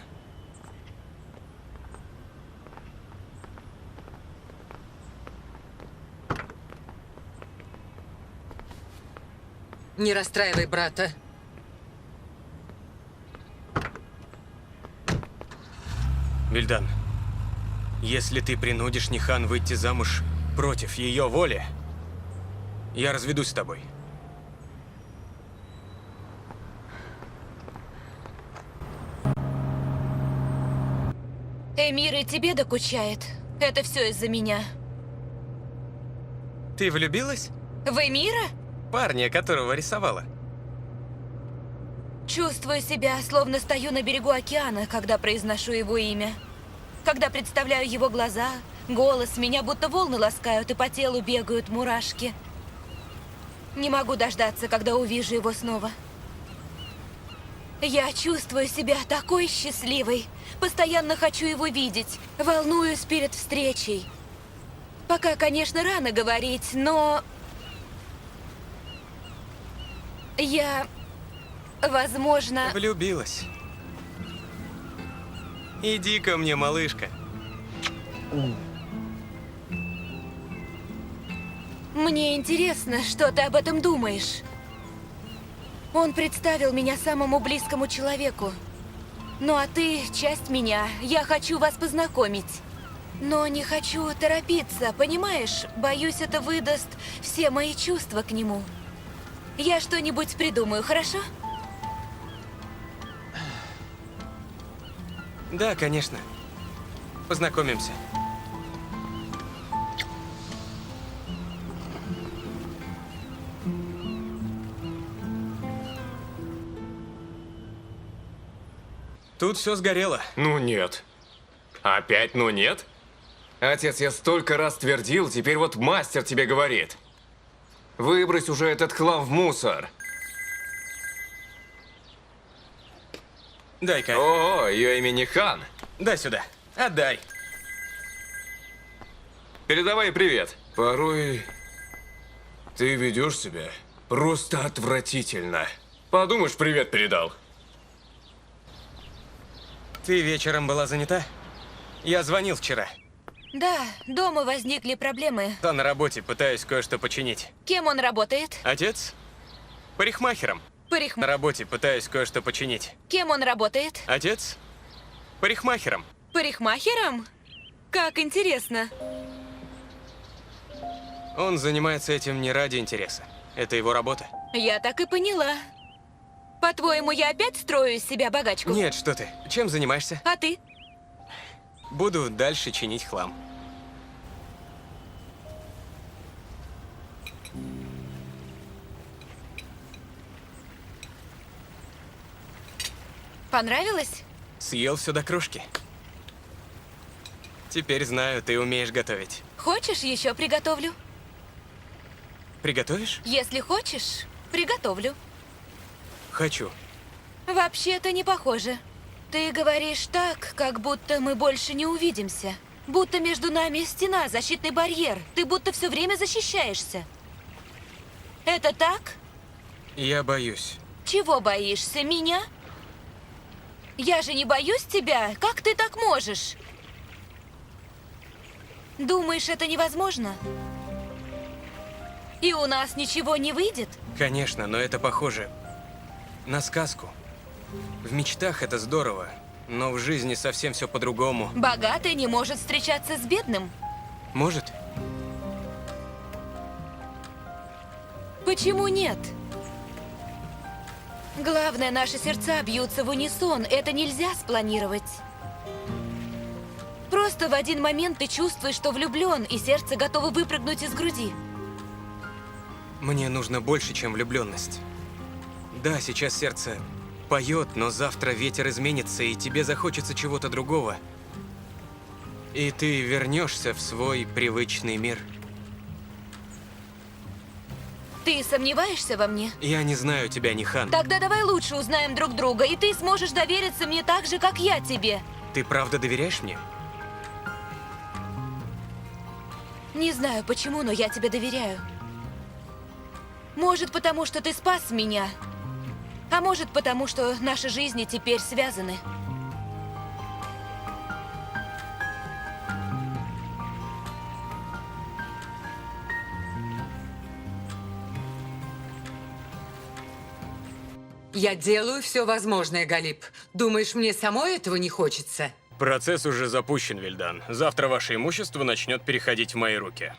Не расстраивай брата. Вильдан, если ты принудишь Нихан выйти замуж против ее воли, я разведусь с тобой. Эмир и тебе докучает. Это все из-за меня. Ты влюбилась? В Эмира? Парня, которого рисовала. Чувствую себя, словно стою на берегу океана, когда произношу его имя. Когда представляю его глаза, голос, меня будто волны ласкают и по телу бегают мурашки. Не могу дождаться, когда увижу его снова. Я чувствую себя такой счастливой. Постоянно хочу его видеть. Волнуюсь перед встречей. Пока, конечно, рано говорить, но... Я... Возможно... Влюбилась. Иди ко мне, малышка. Мне интересно, что ты об этом думаешь. Он представил меня самому близкому человеку. Ну а ты – часть меня. Я хочу вас познакомить. Но не хочу торопиться, понимаешь? Боюсь, это выдаст все мои чувства к нему. Я что-нибудь придумаю, хорошо? Да, конечно. Познакомимся. Тут все сгорело. Ну нет. Опять ну нет? Отец, я столько раз твердил, теперь вот мастер тебе говорит. Выбрось уже этот хлам в мусор. Дай-ка. О, ее имя Нихан. Дай сюда. Отдай. Передавай привет. Порой ты ведешь себя просто отвратительно. Подумаешь, привет передал. Ты вечером была занята? Я звонил вчера. Да, дома возникли проблемы. Да, на работе пытаюсь кое-что починить. Кем он работает? Отец? Парикмахером. На работе пытаюсь кое-что починить. Кем он работает? Отец? Парикмахером. Парикмахером? Как интересно. Он занимается этим не ради интереса. Это его работа. Я так и поняла. По-твоему, я опять строю из себя богачку? Нет, что ты. Чем занимаешься? А ты? Буду дальше чинить хлам. Понравилось? Съел все до крошки. Теперь знаю, ты умеешь готовить. Хочешь, еще приготовлю? Приготовишь? Если хочешь, приготовлю. Хочу. Вообще-то не похоже. Ты говоришь так, как будто мы больше не увидимся. Будто между нами стена, защитный барьер. Ты будто все время защищаешься. Это так? Я боюсь. Чего боишься? Меня? Я же не боюсь тебя. Как ты так можешь? Думаешь, это невозможно? И у нас ничего не выйдет? Конечно, но это похоже на сказку. В мечтах это здорово, но в жизни совсем все по-другому. Богатый не может встречаться с бедным. Может? Почему нет? Главное, наши сердца бьются в унисон. Это нельзя спланировать. Просто в один момент ты чувствуешь, что влюблен, и сердце готово выпрыгнуть из груди. Мне нужно больше, чем влюбленность. Да, сейчас сердце поет, но завтра ветер изменится, и тебе захочется чего-то другого. И ты вернешься в свой привычный мир. Ты сомневаешься во мне? Я не знаю тебя, Нихан. Тогда давай лучше узнаем друг друга, и ты сможешь довериться мне так же, как я тебе. Ты правда доверяешь мне? Не знаю почему, но я тебе доверяю. Может, потому что ты спас меня. А может, потому что наши жизни теперь связаны. Я делаю все возможное, Галип. Думаешь, мне самой этого не хочется? Процесс уже запущен, Вильдан. Завтра ваше имущество начнет переходить в мои руки.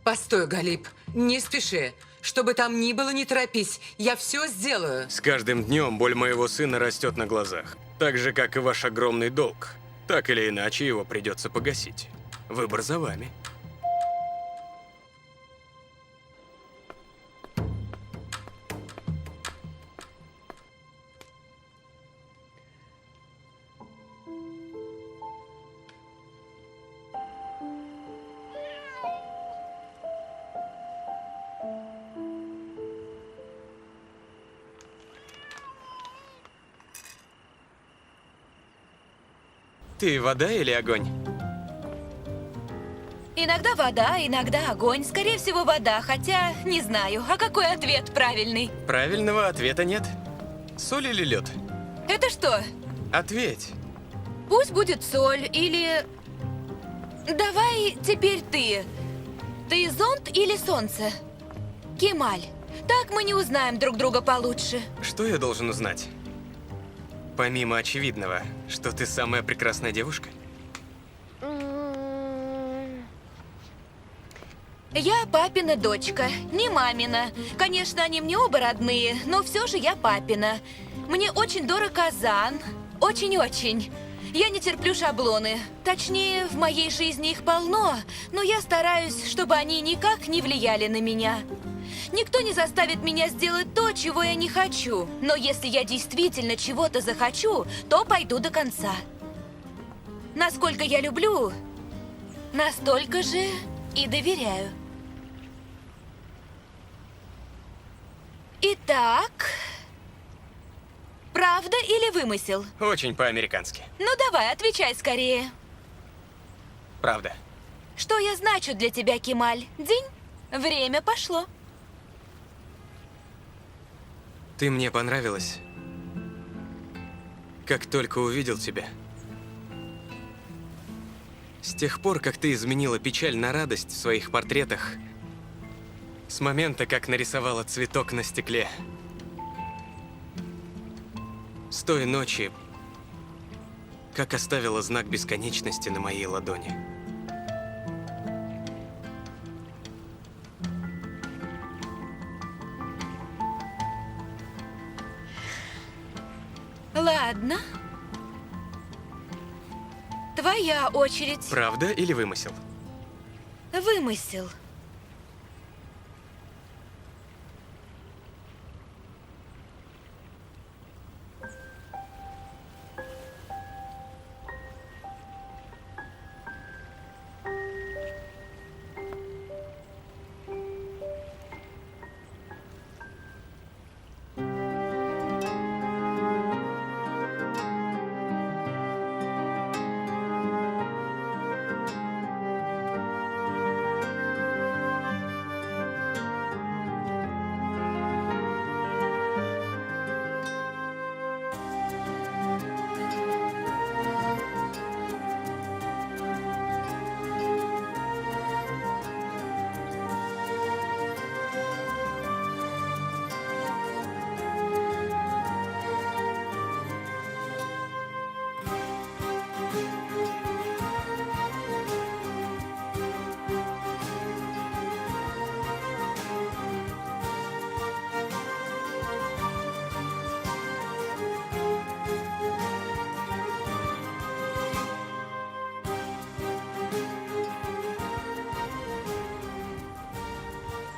Постой, Галип, не спеши. Что бы там ни было, не торопись. Я все сделаю. С каждым днем боль моего сына растет на глазах. Так же, как и ваш огромный долг. Так или иначе, его придется погасить. Выбор за вами. Ты вода или огонь? Иногда вода, иногда огонь. Скорее всего, вода, хотя не знаю. А какой ответ правильный? Правильного ответа нет. Соль или лед? Это что? Ответь. Пусть будет соль или... Давай теперь ты. Ты зонт или солнце? Кемаль. Так мы не узнаем друг друга получше. Что я должен узнать? Помимо очевидного, что ты самая прекрасная девушка? Я папина дочка, не мамина. Конечно, они мне оба родные, но все же я папина. Мне очень дорог Казан. Очень-очень. Я не терплю шаблоны. Точнее, в моей жизни их полно, но я стараюсь, чтобы они никак не влияли на меня. Никто не заставит меня сделать то, чего я не хочу. Но если я действительно чего-то захочу, то пойду до конца. Насколько я люблю, настолько же и доверяю. Итак, правда или вымысел? Очень по-американски. Ну давай, отвечай скорее. Правда. Что я значу для тебя, Кемаль? День? Время пошло. Ты мне понравилась, как только увидел тебя. С тех пор, как ты изменила печаль на радость в своих портретах, с момента, как нарисовала цветок на стекле, с той ночи, как оставила знак бесконечности на моей ладони. Ладно. Твоя очередь. Правда или вымысел? Вымысел.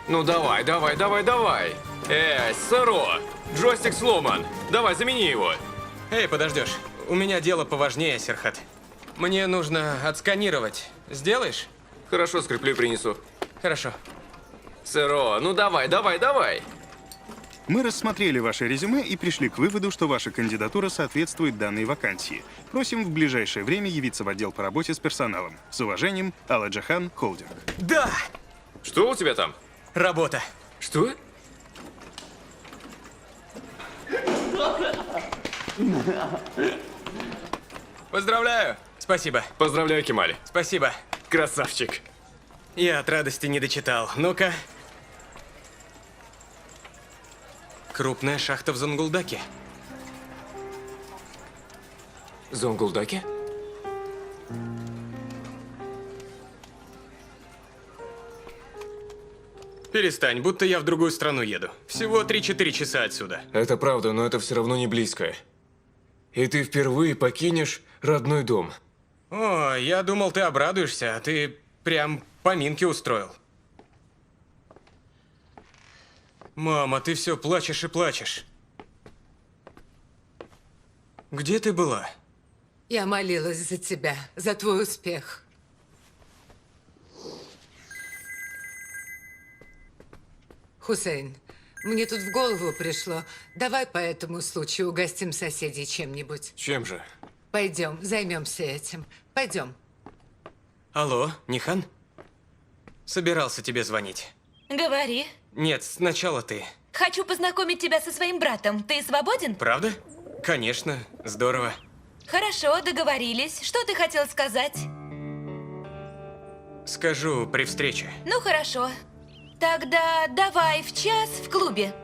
Ну давай, давай, давай, давай. Сэро, джойстик сломан. Давай, замени его. Эй, подождешь. У меня дело поважнее, Серхат. Мне нужно отсканировать. Сделаешь? Хорошо, скреплю и принесу. Хорошо. Сэро, ну давай, давай, давай. Мы рассмотрели ваше резюме и пришли к выводу, что ваша кандидатура соответствует данной вакансии. Просим в ближайшее время явиться в отдел по работе с персоналом. С уважением, Алла Джахан Холдинг. Да! Что у тебя там? Работа. Что? Поздравляю. Спасибо. Поздравляю, Кемаль. Спасибо. Красавчик. Я от радости не дочитал. Ну-ка. Крупная шахта в Зонгулдаке. Зонгулдаки? Перестань, будто я в другую страну еду. Всего 3-4 часа отсюда. Это правда, но это все равно не близко. И ты впервые покинешь родной дом. О, я думал, ты обрадуешься, а ты прям поминки устроил. Мама, ты все плачешь и плачешь. Где ты была? Я молилась за тебя, за твой успех. Хусейн, мне тут в голову пришло. Давай по этому случаю угостим соседей чем-нибудь. Чем же? Пойдем, займемся этим. Пойдем. Алло, Нихан? Собирался тебе звонить. Говори. Нет, сначала ты. Хочу познакомить тебя со своим братом. Ты свободен? Правда? Конечно, здорово. Хорошо, договорились. Что ты хотел сказать? Скажу при встрече. Ну, хорошо. Тогда давай в час в клубе.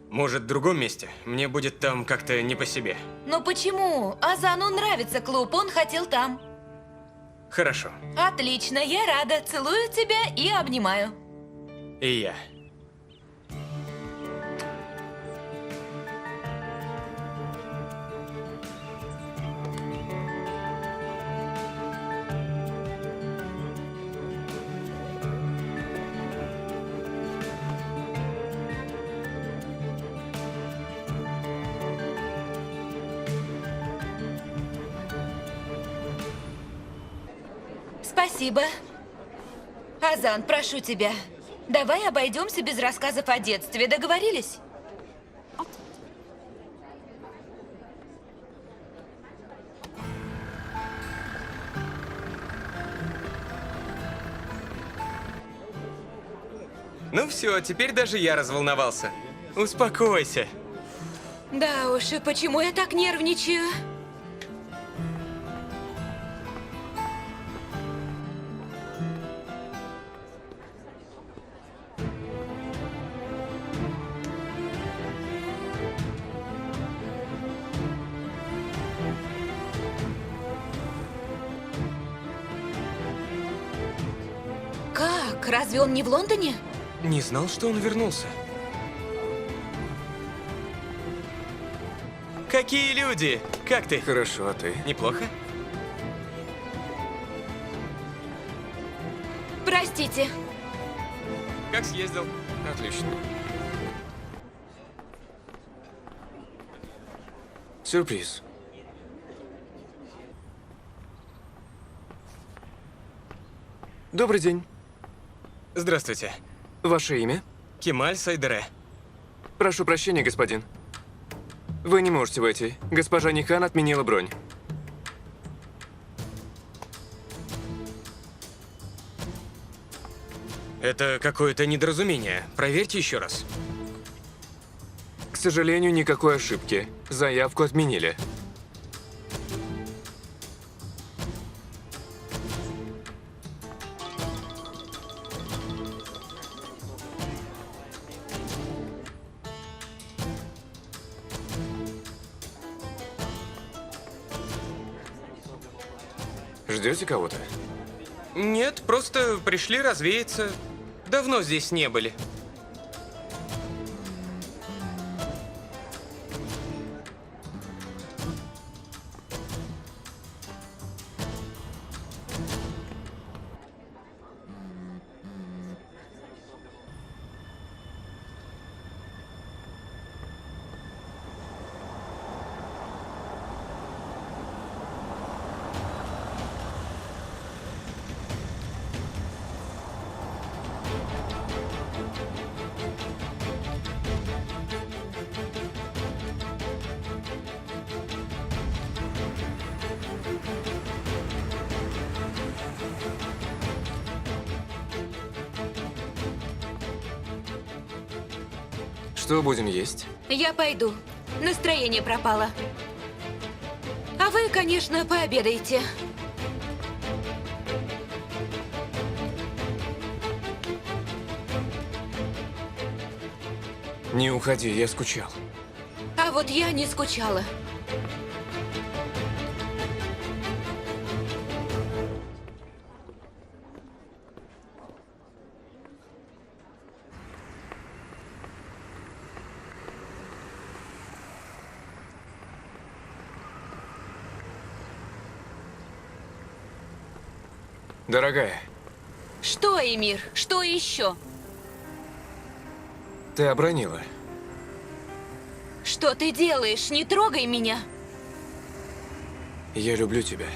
Может, в другом месте? Мне будет там как-то не по себе. Ну почему? Азану нравится клуб, он хотел там. Хорошо. Отлично, я рада. Целую тебя и обнимаю. И я. Спасибо. Азан, прошу тебя. Давай обойдемся без рассказов о детстве. Договорились? Ну все, теперь даже я разволновался. Успокойся. Да уж, и почему я так нервничаю? Как? Разве он не в Лондоне? Не знал, что он вернулся. Какие люди? Как ты? Хорошо, а ты? Неплохо? Простите. Как съездил? Отлично. Сюрприз. Добрый день. Здравствуйте. Ваше имя? Кемаль Сайдере. Прошу прощения, господин. Вы не можете войти. Госпожа Нихан отменила бронь. Это какое-то недоразумение. Проверьте еще раз. К сожалению, никакой ошибки. Заявку отменили. Ждете кого-то? Нет, просто пришли развеяться. Давно здесь не были. Что будем есть? Я пойду. Настроение пропало. А вы, конечно, пообедаете. Не уходи, я скучал. А вот я не скучала. Дорогая, Что, Эмир? Что еще? ты обронила. Что ты делаешь? Не трогай меня. Я люблю тебя.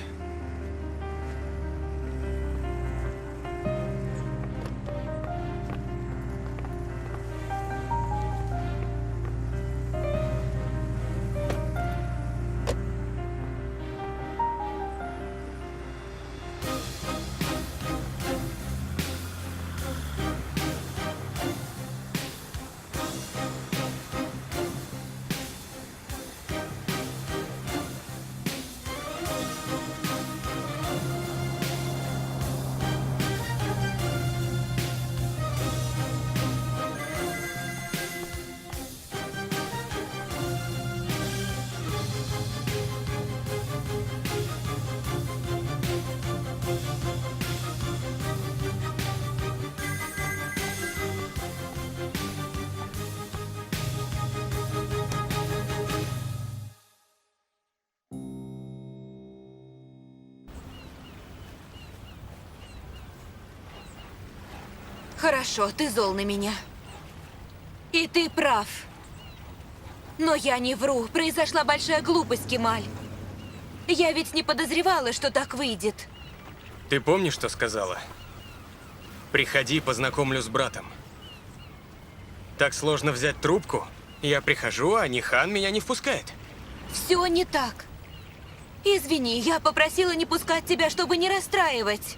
Хорошо, ты зол на меня. И ты прав. Но я не вру. Произошла большая глупость, Кемаль. Я ведь не подозревала, что так выйдет. Ты помнишь, что сказала? Приходи, познакомлю с братом. Так сложно взять трубку? Я прихожу, а Нихан меня не впускает. Все не так. Извини, я попросила не пускать тебя, чтобы не расстраивать.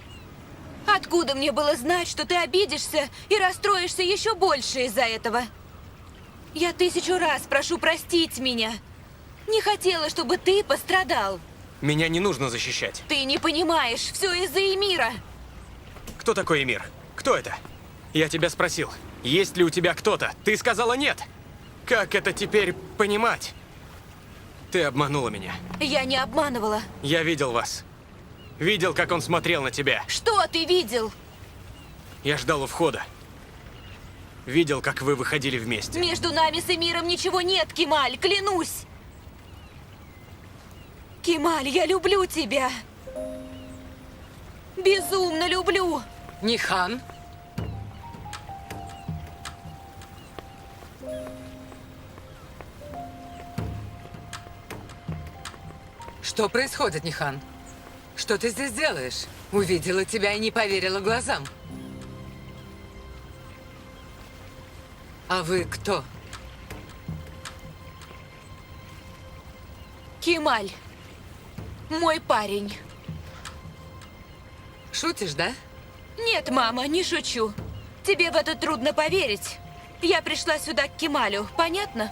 Откуда мне было знать, что ты обидишься и расстроишься еще больше из-за этого? Я 1000 раз прошу простить меня. Не хотела, чтобы ты пострадал. Меня не нужно защищать. Ты не понимаешь, все из-за Эмира. Кто такой Эмир? Кто это? Я тебя спросил, есть ли у тебя кто-то? Ты сказала нет. Как это теперь понимать? Ты обманула меня. Я не обманывала. Я видел вас. Видел, как он смотрел на тебя. Что ты видел? Я ждал у входа. Видел, как вы выходили вместе. Между нами с Эмиром ничего нет, Кемаль, клянусь. Кемаль, я люблю тебя. Безумно люблю. Нихан? Что происходит, Нихан? Что ты здесь делаешь? Увидела тебя и не поверила глазам. А вы кто? Кемаль, мой парень. Шутишь, да? Нет, мама, не шучу. Тебе в это трудно поверить. Я пришла сюда к Кемалю, понятно?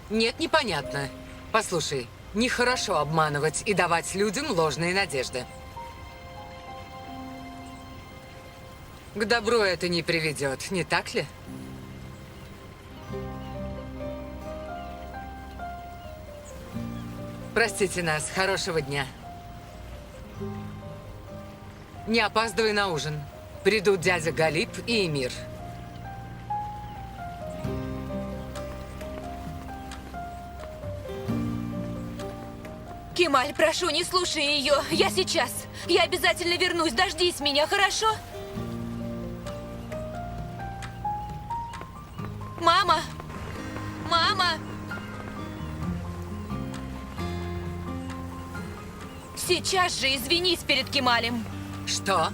Нет, непонятно. Послушай, нехорошо обманывать и давать людям ложные надежды. К добру это не приведет, не так ли? Простите нас, хорошего дня. Не опаздывай на ужин. Придут дядя Галиб и Эмир. Кемаль, прошу, не слушай ее. Я сейчас. Я обязательно вернусь. Дождись меня, хорошо? Мама! Мама! Сейчас же извинись перед Кемалем. Что?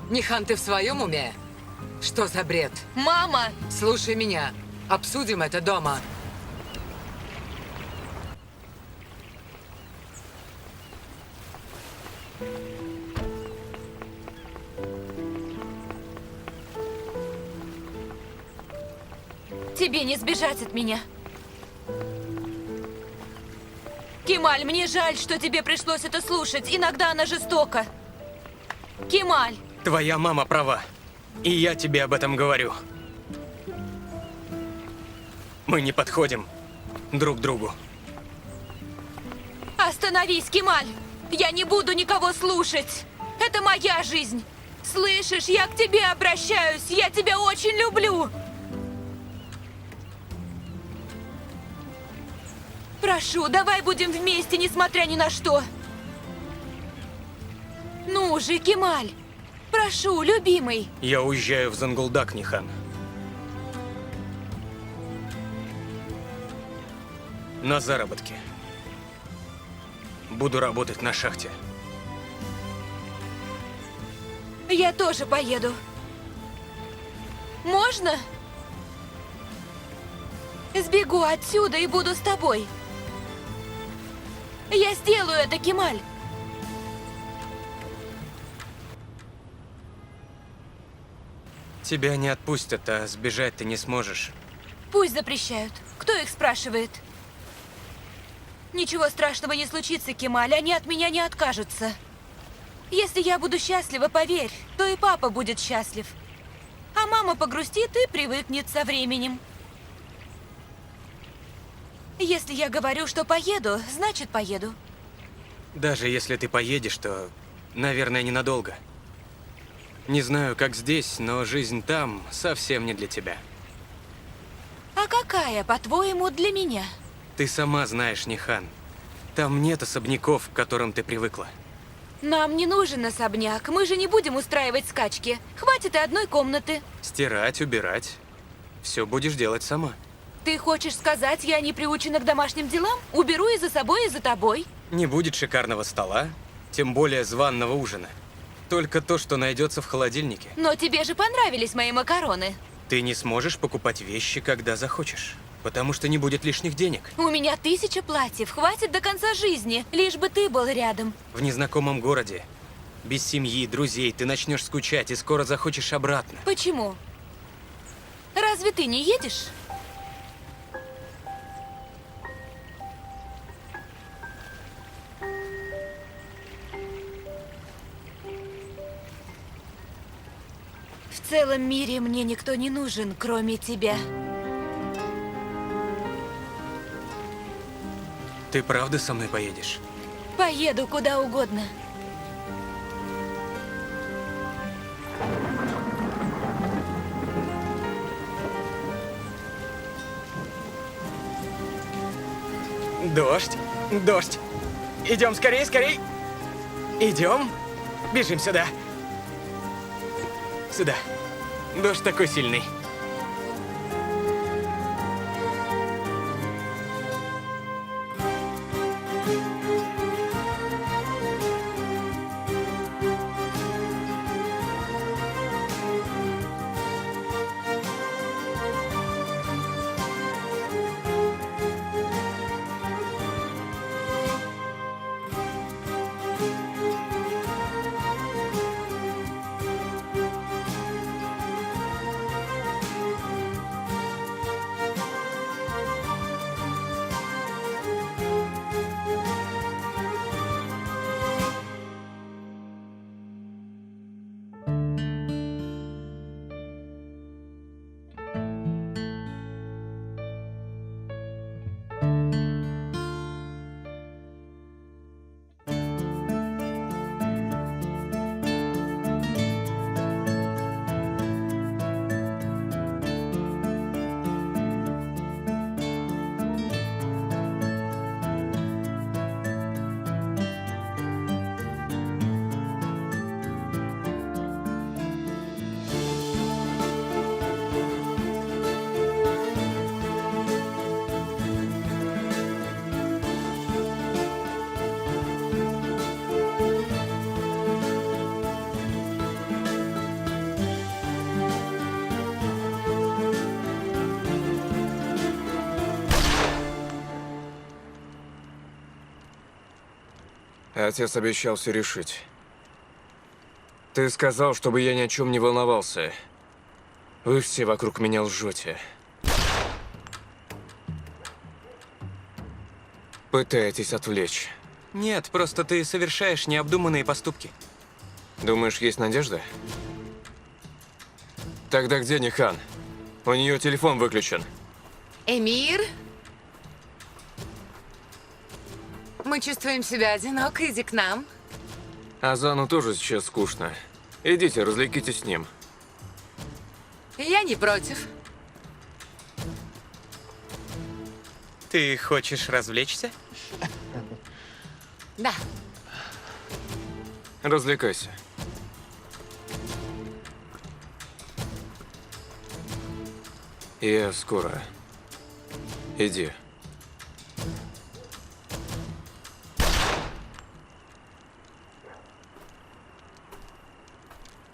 Нихан, ты в своем уме? Что за бред? Мама! Слушай меня. Обсудим это дома. Тебе не сбежать от меня. Кемаль, мне жаль, что тебе пришлось это слушать. Иногда она жестока. Кемаль! Твоя мама права. И я тебе об этом говорю. Мы не подходим друг другу. Остановись, Кемаль! Я не буду никого слушать. Это моя жизнь. Слышишь, я к тебе обращаюсь. Я тебя очень люблю. Прошу, давай будем вместе, несмотря ни на что. Ну же, Кемаль. Прошу, любимый. Я уезжаю в Зангулдак, Нихан. На заработки. Буду работать на шахте. Я тоже поеду. Можно? Сбегу отсюда и буду с тобой. Я сделаю это, Кемаль. Тебя не отпустят, а сбежать ты не сможешь. Пусть запрещают. Кто их спрашивает? Ничего страшного не случится, Кемаль. Они от меня не откажутся. Если я буду счастлива, поверь, то и папа будет счастлив. А мама погрустит и привыкнет со временем. Если я говорю, что поеду, значит поеду. Даже если ты поедешь, то, наверное, ненадолго. Не знаю, как здесь, но жизнь там совсем не для тебя. А какая, по-твоему, для меня? Ты сама знаешь, Нихан. Там нет особняков, к которым ты привыкла. Нам не нужен особняк. Мы же не будем устраивать скачки. Хватит и одной комнаты. Стирать, убирать. Все будешь делать сама. Ты хочешь сказать, я не приучена к домашним делам? Уберу и за собой, и за тобой. Не будет шикарного стола, тем более званного ужина. Только то, что найдется в холодильнике. Но тебе же понравились мои макароны. Ты не сможешь покупать вещи, когда захочешь. Потому что не будет лишних денег. У меня 1000 платьев. Хватит до конца жизни, лишь бы ты был рядом. В незнакомом городе, без семьи, друзей, ты начнешь скучать и скоро захочешь обратно. Почему? Разве ты не едешь? В целом мире мне никто не нужен, кроме тебя. Ты правда со мной поедешь? Поеду куда угодно. Дождь, дождь. Идем скорей, скорей. Идем. Бежим сюда. Сюда. Дождь такой сильный. Отец обещал все решить. Ты сказал, чтобы я ни о чем не волновался. Вы все вокруг меня лжете. Пытаетесь отвлечь. Нет, просто ты совершаешь необдуманные поступки. Думаешь, есть надежда? Тогда где Нихан? У нее телефон выключен. Эмир? Мы чувствуем себя одиноко, иди к нам. Азану тоже сейчас скучно. Идите, развлекитесь с ним. Я не против. Ты хочешь развлечься? Да. Развлекайся. Я скоро. Иди.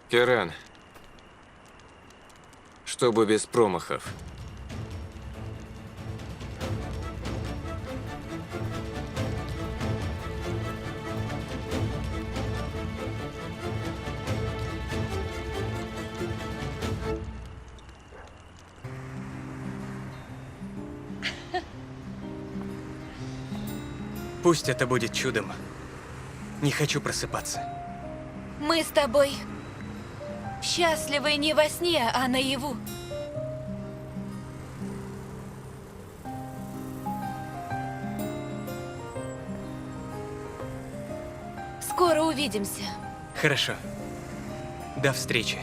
Керан. Чтобы без промахов. Пусть это будет чудом. Не хочу просыпаться. Мы с тобой счастливы не во сне, а наяву. Скоро увидимся. Хорошо. До встречи.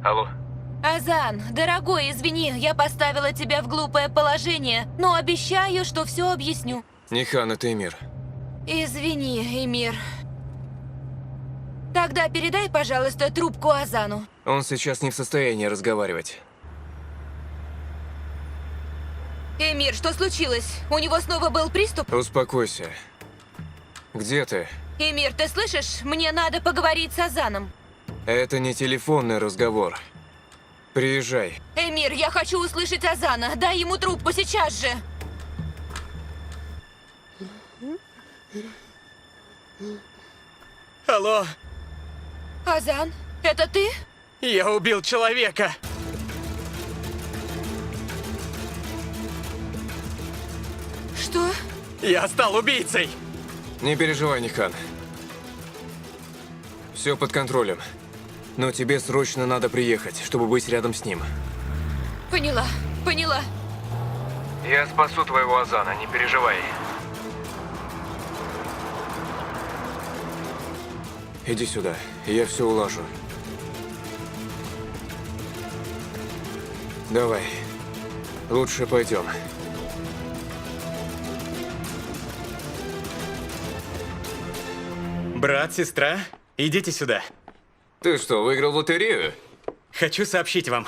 Алло. Азан, дорогой, извини, я поставила тебя в глупое положение, но обещаю, что все объясню. Нихан, это Эмир. Извини, Эмир. Тогда передай, пожалуйста, трубку Азану. Он сейчас не в состоянии разговаривать. Эмир, что случилось? У него снова был приступ? Успокойся. Где ты? Эмир, ты слышишь? Мне надо поговорить с Азаном. Это не телефонный разговор. Приезжай. Эмир, я хочу услышать Азана. Дай ему трубку сейчас же. Алло, Азан, это ты? я убил человека. Что? Я стал убийцей. Не переживай, Нихан. Все под контролем. Но тебе срочно надо приехать, чтобы быть рядом с ним. Поняла, поняла. Я спасу твоего Азана, не переживай. Иди сюда, я все улажу. Давай. Лучше пойдем. Брат, сестра, идите сюда. Ты что, выиграл в лотерею? Хочу сообщить вам,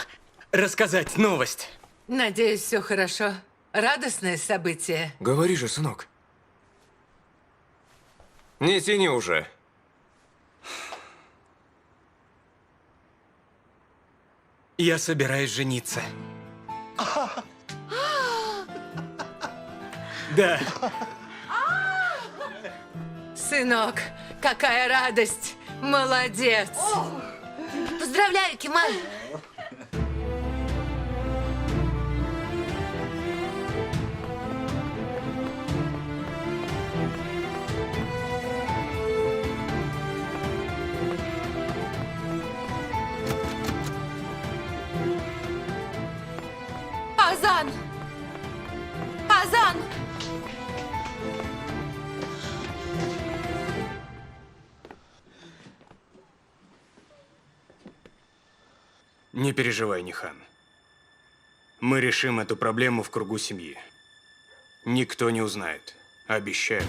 рассказать новость. Надеюсь, все хорошо. Радостное событие. Говори же, сынок. Не тяни уже. Я собираюсь жениться. Да, Сынок, какая радость! Молодец! Поздравляю, Кемаль! Азан! Азан! не переживай, Нихан. Мы решим эту проблему в кругу семьи. Никто не узнает. Обещаю.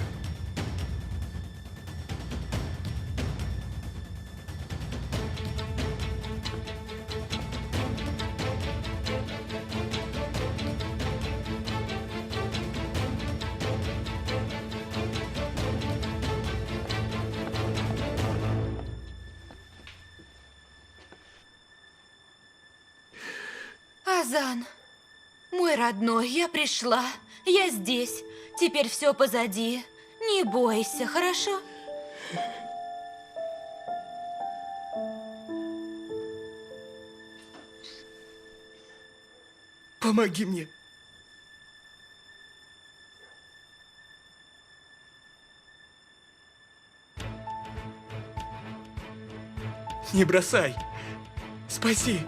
Зан, мой родной, я пришла. Я здесь. Теперь все позади. Не бойся, хорошо? Помоги мне. Не бросай. Спаси.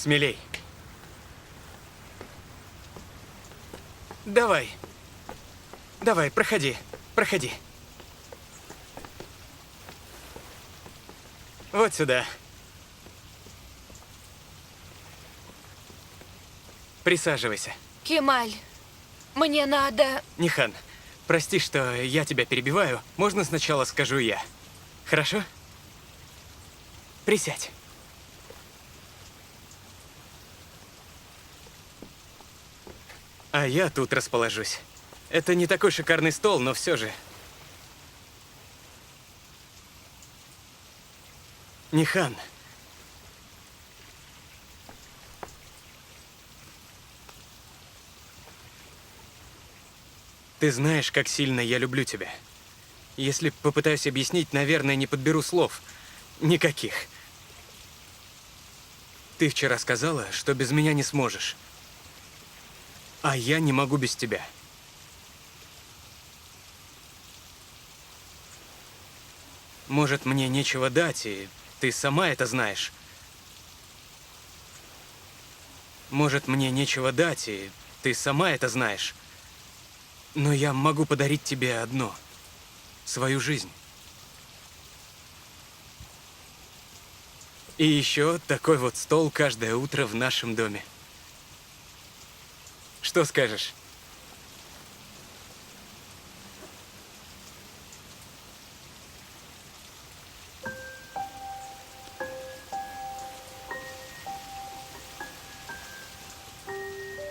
Смелей. Давай. Давай, проходи. Проходи. Вот сюда. Присаживайся. Кемаль, мне надо... Нихан, прости, что я тебя перебиваю. Можно сначала скажу я? Хорошо? Присядь. А я тут расположусь. Это не такой шикарный стол, но все же. Нихан. Ты знаешь, как сильно я люблю тебя. Если попытаюсь объяснить, наверное, не подберу слов. Никаких. Ты вчера сказала, что без меня не сможешь. А я не могу без тебя. Может, мне нечего дать, и ты сама это знаешь. Может, мне нечего дать, и ты сама это знаешь. Но я могу подарить тебе одно — свою жизнь. И еще такой вот стол каждое утро в нашем доме. Что скажешь?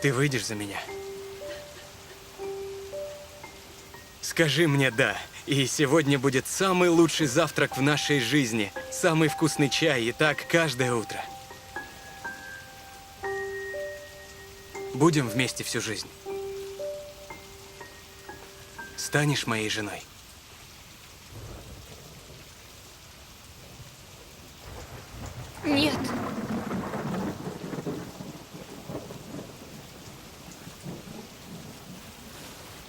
Ты выйдешь за меня? Скажи мне «да», и сегодня будет самый лучший завтрак в нашей жизни, самый вкусный чай, и так каждое утро. Будем вместе всю жизнь. Станешь моей женой. Нет.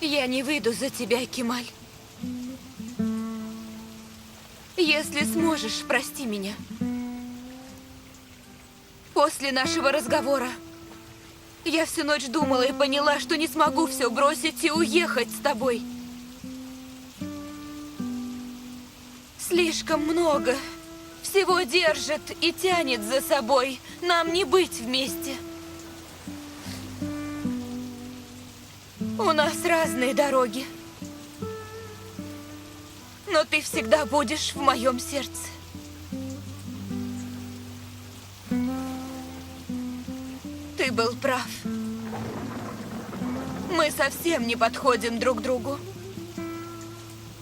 Я не выйду за тебя, Кемаль. Если сможешь, прости меня. После нашего разговора я всю ночь думала и поняла, что не смогу все бросить и уехать с тобой. Слишком много всего держит и тянет за собой. Нам не быть вместе. У нас разные дороги. Но ты всегда будешь в моем сердце. был прав. Мы совсем не подходим друг другу.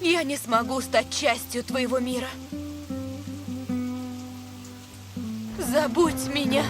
Я не смогу стать частью твоего мира. Забудь меня.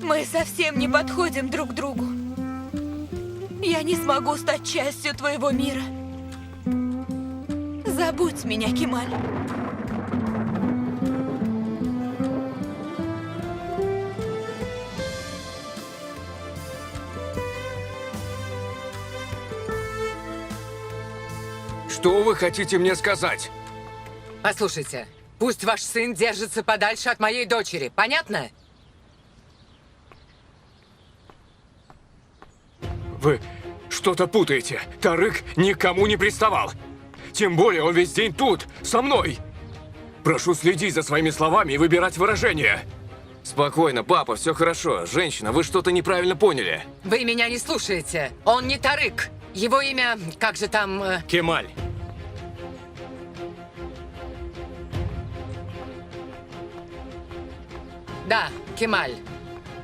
Мы совсем не подходим друг к другу. Я не смогу стать частью твоего мира. Забудь меня, Кемаль. Что вы хотите мне сказать? Послушайте, пусть ваш сын держится подальше от моей дочери. Понятно? Вы что-то путаете. Тарык никому не приставал. Тем более он весь день тут, со мной. Прошу следить за своими словами и выбирать выражения. Спокойно, папа, все хорошо. Женщина, вы что-то неправильно поняли. Вы меня не слушаете. Он не Тарык. Его имя, как же там... Кемаль. Да, Кемаль.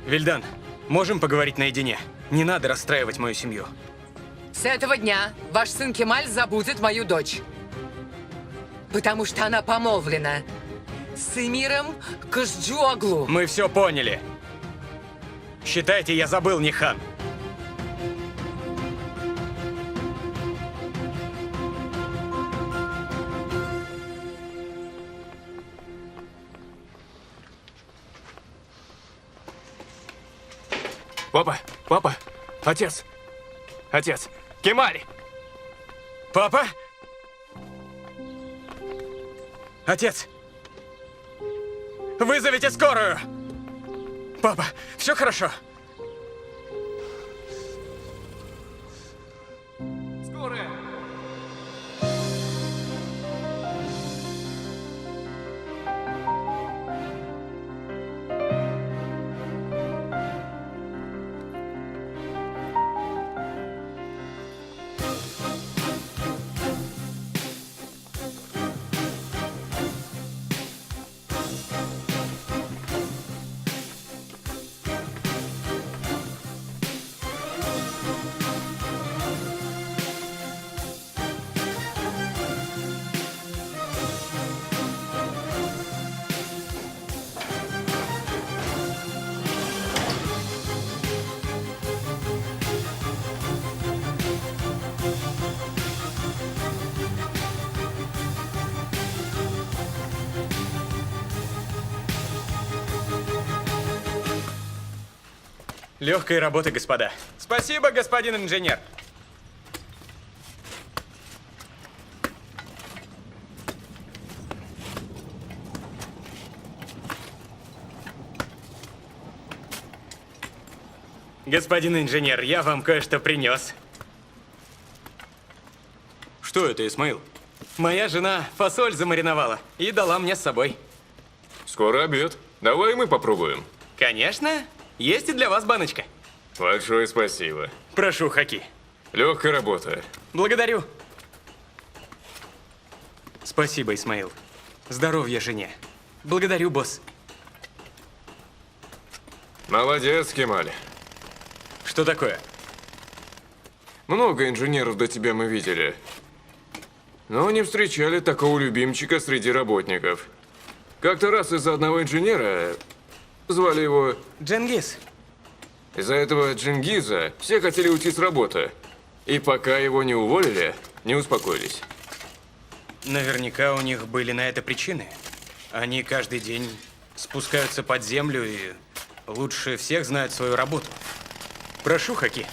Вильдан, можем поговорить наедине? Не надо расстраивать мою семью. С этого дня ваш сын Кемаль забудет мою дочь. Потому что она помолвлена с Эмиром Кашджуоглу. Мы все поняли. Считайте, я забыл Нихан. Папа, папа, отец, отец, Кемаль! Папа? Отец! Вызовите скорую! Папа, все хорошо? Скорая! Легкой работы, господа. Спасибо, господин инженер. Господин инженер, я вам кое-что принес. Что это, Исмаил? Моя жена фасоль замариновала и дала мне с собой. Скоро обед. Давай мы попробуем. Конечно. Есть и для вас баночка. Большое спасибо. Прошу, Хаки. Легкая работа. Благодарю. Спасибо, Исмаил. Здоровья жене. Благодарю, босс. Молодец, Кемаль. Что такое? Много инженеров до тебя мы видели. Но не встречали такого любимчика среди работников. Как-то раз из-за одного инженера, звали его... Дженгиз. Из-за этого Джингиза все хотели уйти с работы. И пока его не уволили, не успокоились. Наверняка у них были на это причины. Они каждый день спускаются под землю и лучше всех знают свою работу. Прошу, Хаки.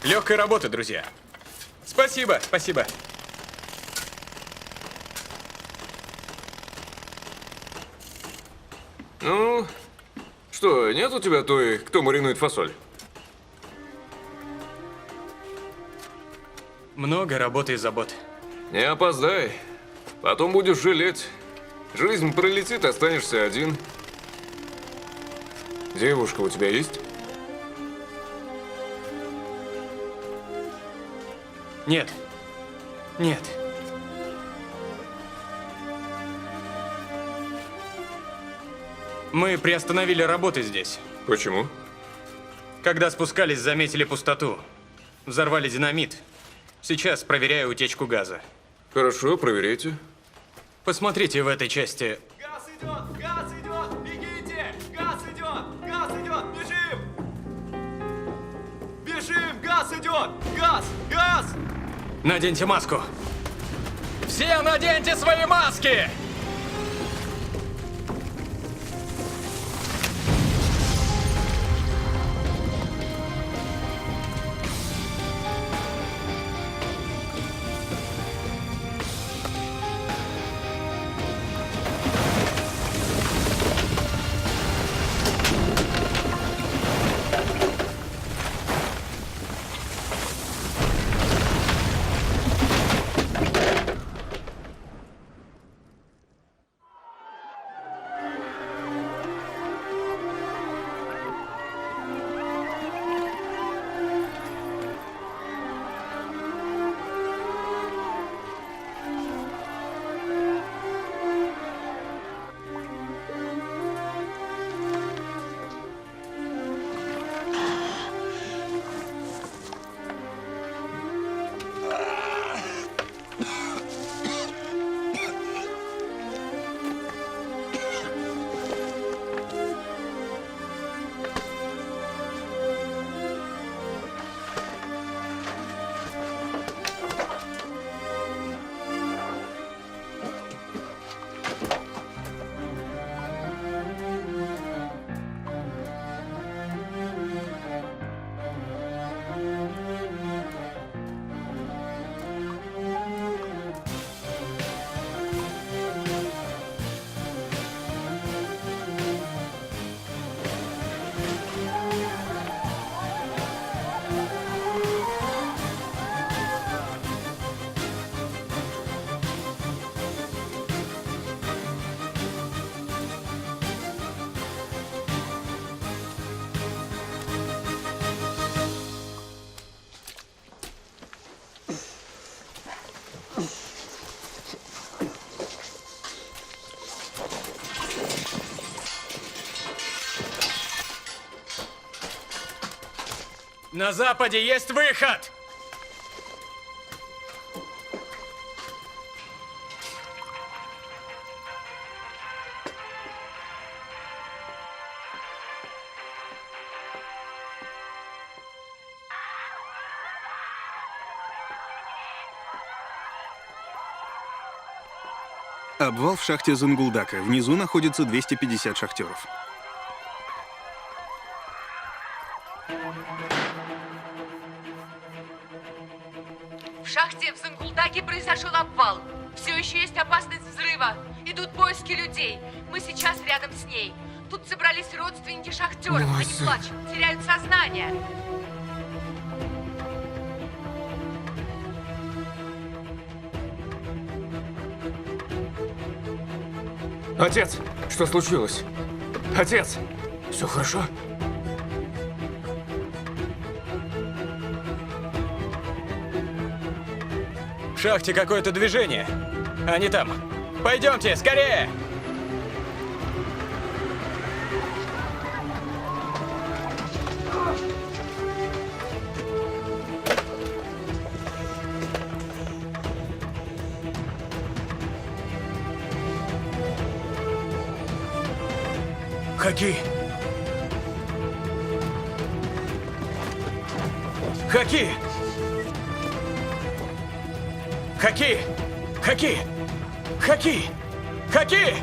Легкой работы, друзья. Спасибо, спасибо. Ну, что, нет у тебя той, кто маринует фасоль? Много работы и забот. Не опоздай. Потом будешь жалеть. Жизнь пролетит, останешься один. Девушка у тебя есть? Нет. Нет. Мы приостановили работы здесь. Почему? Когда спускались, заметили пустоту. Взорвали динамит. Сейчас проверяю утечку газа. Хорошо, проверяйте. Посмотрите в этой части. Газ идет! Газ идет! Бегите! Газ идет! Газ идет! Бежим! Бежим! Газ идет! Газ! Газ! Наденьте маску. Все наденьте свои маски! На западе есть выход! Обвал в шахте Зангулдака. Внизу находится 250 шахтеров. В шахте в Зангулдаке произошел обвал. Все еще есть опасность взрыва. Идут поиски людей. Мы сейчас рядом с ней. Тут собрались родственники шахтеров. Они плачут, теряют сознание. Отец, что случилось? Отец, все хорошо? В шахте какое-то движение. Они там. Пойдемте, скорее! Хаки! Хаки! Хаки! Хаки! Хаки! Хаки!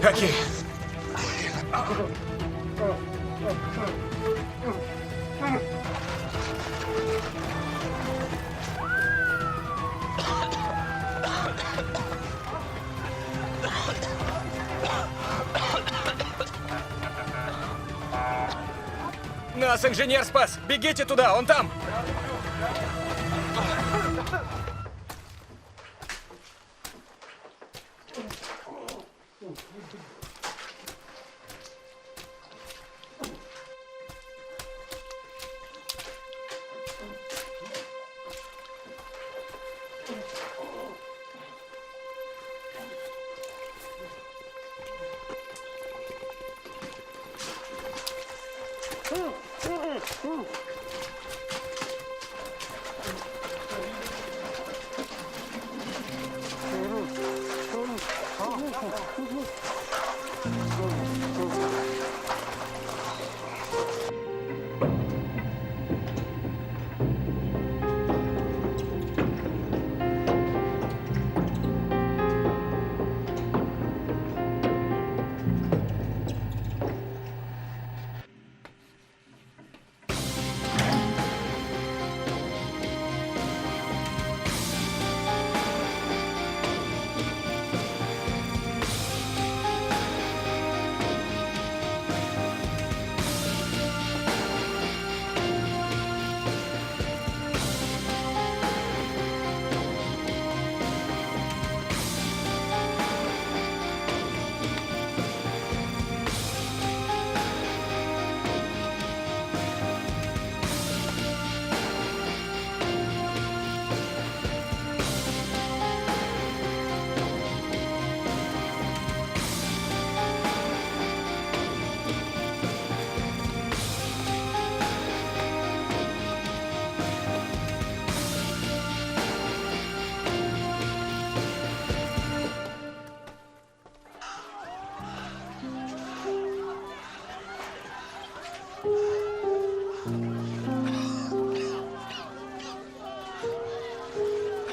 Хаки! Нас инженер спас! Бегите туда, он там!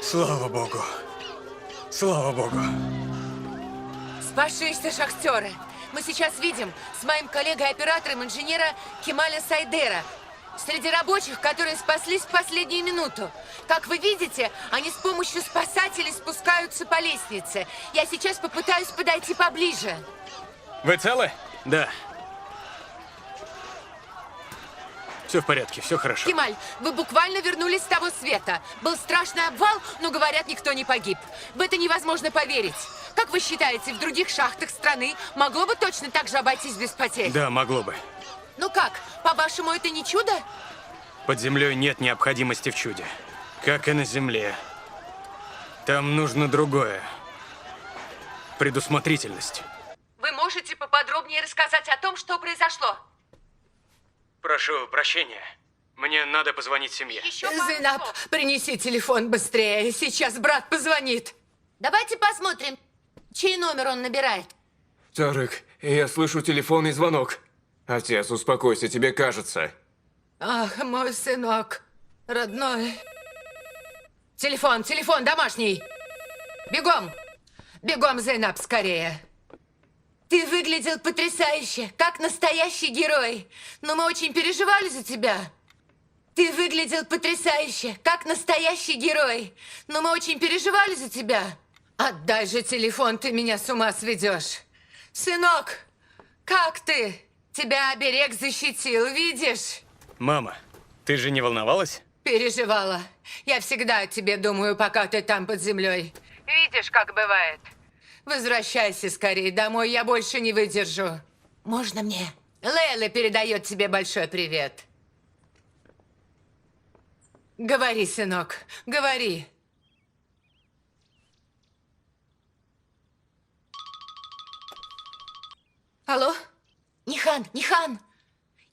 Слава богу. Слава богу. Спасшиеся шахтеры. Мы сейчас видим с моим коллегой-оператором инженера Кемаля Сайдера. Среди рабочих, которые спаслись в последнюю минуту. Как вы видите, они с помощью спасателей спускаются по лестнице. Я сейчас попытаюсь подойти поближе. Вы целы? Да. Все в порядке, все хорошо. Кемаль, вы буквально вернулись с того света. Был страшный обвал, но, говорят, никто не погиб. В это невозможно поверить. Как вы считаете, в других шахтах страны могло бы точно так же обойтись без потерь? Да, могло бы. Ну как, по-вашему, это не чудо? Под землей нет необходимости в чуде. Как и на земле. Там нужно другое. Предусмотрительность. Вы можете поподробнее рассказать о том, что произошло? Прошу прощения. Мне надо позвонить семье. Еще пару Зейнаб, слов. принеси телефон быстрее. Сейчас брат позвонит. Давайте посмотрим, чей номер он набирает. Тарык, я слышу телефонный звонок. Отец, успокойся, тебе кажется. Ах, мой сынок, родной. Телефон, телефон домашний. Бегом. Бегом, Зейнаб, скорее. Ты выглядел потрясающе, как настоящий герой. Но мы очень переживали за тебя. Ты выглядел потрясающе, как настоящий герой. Но мы очень переживали за тебя. Отдай же телефон, ты меня с ума сведешь. Сынок, как ты? Тебя оберег защитил, видишь? Мама, ты же не волновалась? Переживала. Я всегда о тебе думаю, пока ты там под землей. Видишь, как бывает. Возвращайся скорее домой, я больше не выдержу. Можно мне? Лейла передает тебе большой привет. Говори, сынок, говори. Алло? Нихан, Нихан,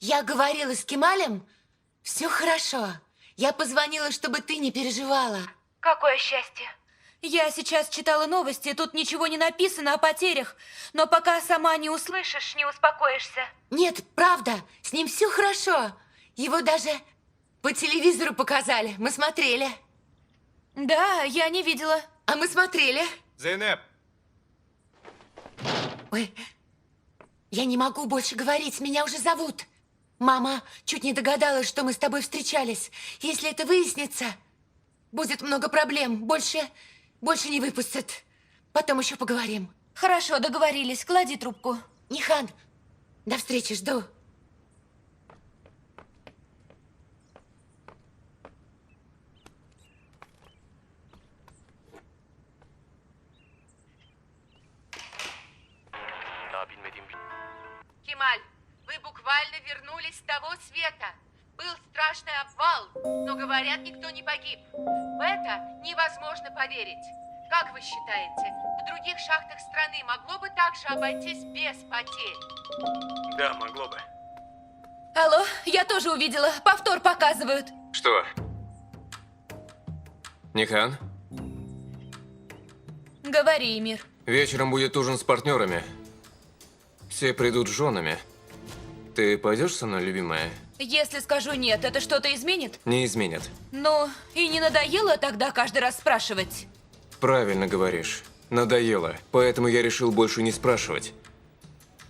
я говорила с Кемалем. Все хорошо. Я позвонила, чтобы ты не переживала. Какое счастье. Я сейчас читала новости, тут ничего не написано о потерях. Но пока сама не услышишь, не успокоишься. Нет, правда, с ним все хорошо. Его даже по телевизору показали. Мы смотрели. Да, я не видела. А мы смотрели. Зейнеп, Ой, я не могу больше говорить, меня уже зовут. Мама чуть не догадалась, что мы с тобой встречались. Если это выяснится, будет много проблем. Больше не выпустят. Потом еще поговорим. Хорошо, договорились. Клади трубку. Нихан, до встречи, жду. Кемаль, вы буквально вернулись с того света. Был страшный обвал, но, говорят, никто не погиб. В это невозможно поверить. Как вы считаете, в других шахтах страны могло бы также обойтись без потерь? Да, могло бы. Алло, я тоже увидела. Повтор показывают. Что? Нихан, Говори, Эмир. вечером будет ужин с партнерами. Все придут с женами. Ты пойдешь со мной, любимая? Если скажу нет, это что-то изменит? Не изменят. Ну, и не надоело тогда каждый раз спрашивать? Правильно говоришь. Надоело. Поэтому я решил больше не спрашивать.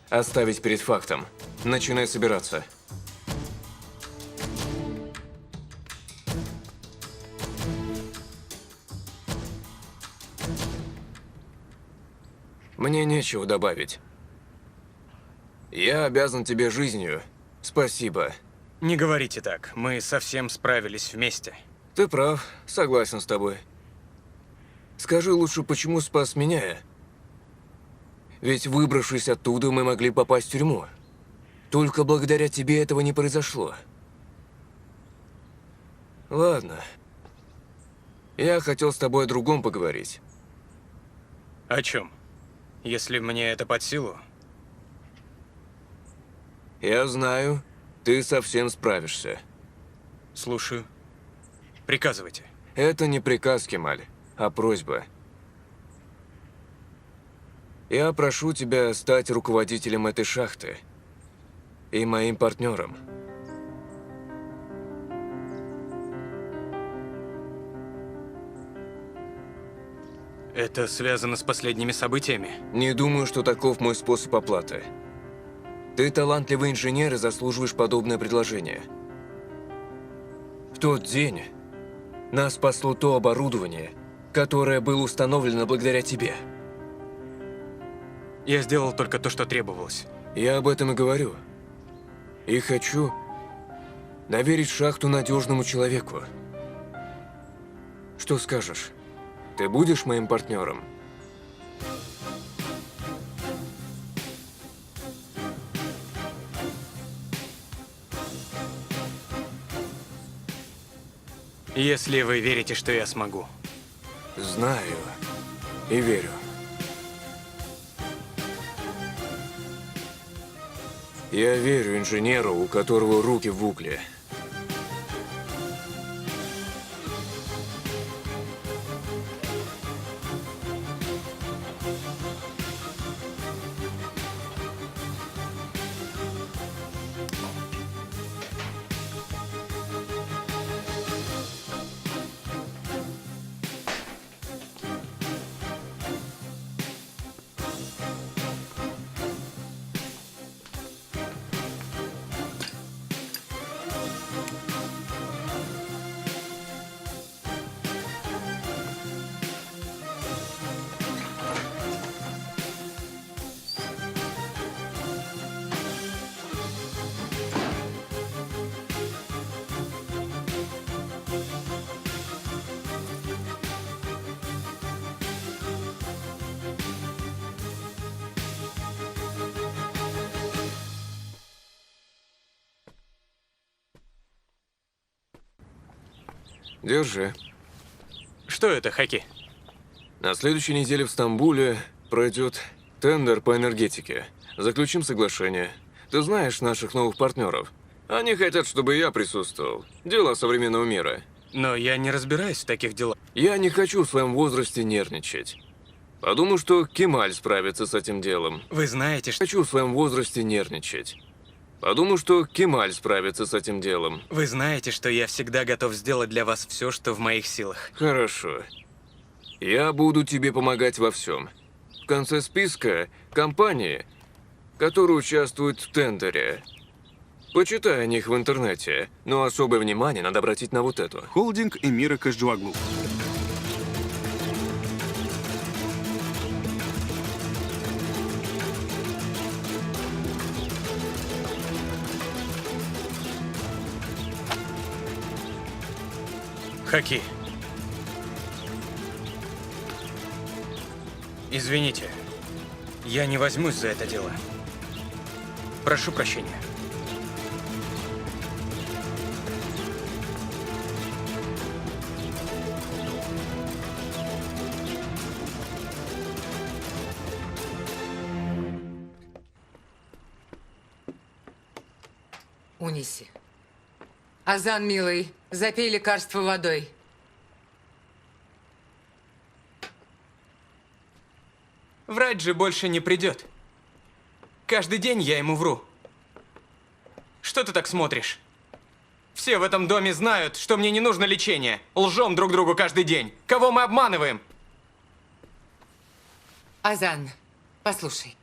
Оставить перед фактом. Начинай собираться. Мне нечего добавить. Я обязан тебе жизнью. Спасибо. Не говорите так, мы совсем справились вместе. Ты прав, согласен с тобой. Скажи лучше, почему спас меня? Ведь выбравшись оттуда, мы могли попасть в тюрьму. Только благодаря тебе этого не произошло. Ладно. Я хотел с тобой о другом поговорить. О чем? Если мне это под силу, Я знаю, ты совсем справишься. слушаю. Приказывайте. Это не приказ, Кемаль, а просьба. Я прошу тебя стать руководителем этой шахты и моим партнером. Это связано с последними событиями? Не думаю, что таков мой способ оплаты. Ты талантливый инженер и заслуживаешь подобное предложение. В тот день нас спасло то оборудование, которое было установлено благодаря тебе. Я сделал только то, что требовалось. Я об этом и говорю. И хочу доверить шахту надежному человеку. Что скажешь? Ты будешь моим партнером? Если вы верите, что я смогу. Знаю и верю. Я верю инженеру, у которого руки в угле. Держи. Что это, Хаки? На следующей неделе в Стамбуле пройдет тендер по энергетике. Заключим соглашение. Ты знаешь наших новых партнеров. Они хотят, чтобы я присутствовал. Дело современного мира. Но я не разбираюсь в таких делах. Я не хочу в своем возрасте нервничать. Подумаю, что Кемаль справится с этим делом. Вы знаете, что... Хочу в своем возрасте нервничать. Подумаю, что Кемаль справится с этим делом. Вы знаете, что я всегда готов сделать для вас все, что в моих силах. Хорошо. Я буду тебе помогать во всем. В конце списка компании, которые участвуют в тендере. Почитай о них в интернете, но особое внимание надо обратить на вот эту. Холдинг Эмира Кожджуаглу. Хаки. Извините, я не возьмусь за это дело. Прошу прощения. Унеси. Азан, милый, запей лекарство водой. Врать же больше не придет. Каждый день я ему вру. Что ты так смотришь? Все в этом доме знают, что мне не нужно лечение. Лжем друг другу каждый день. Кого мы обманываем? Азан, послушай.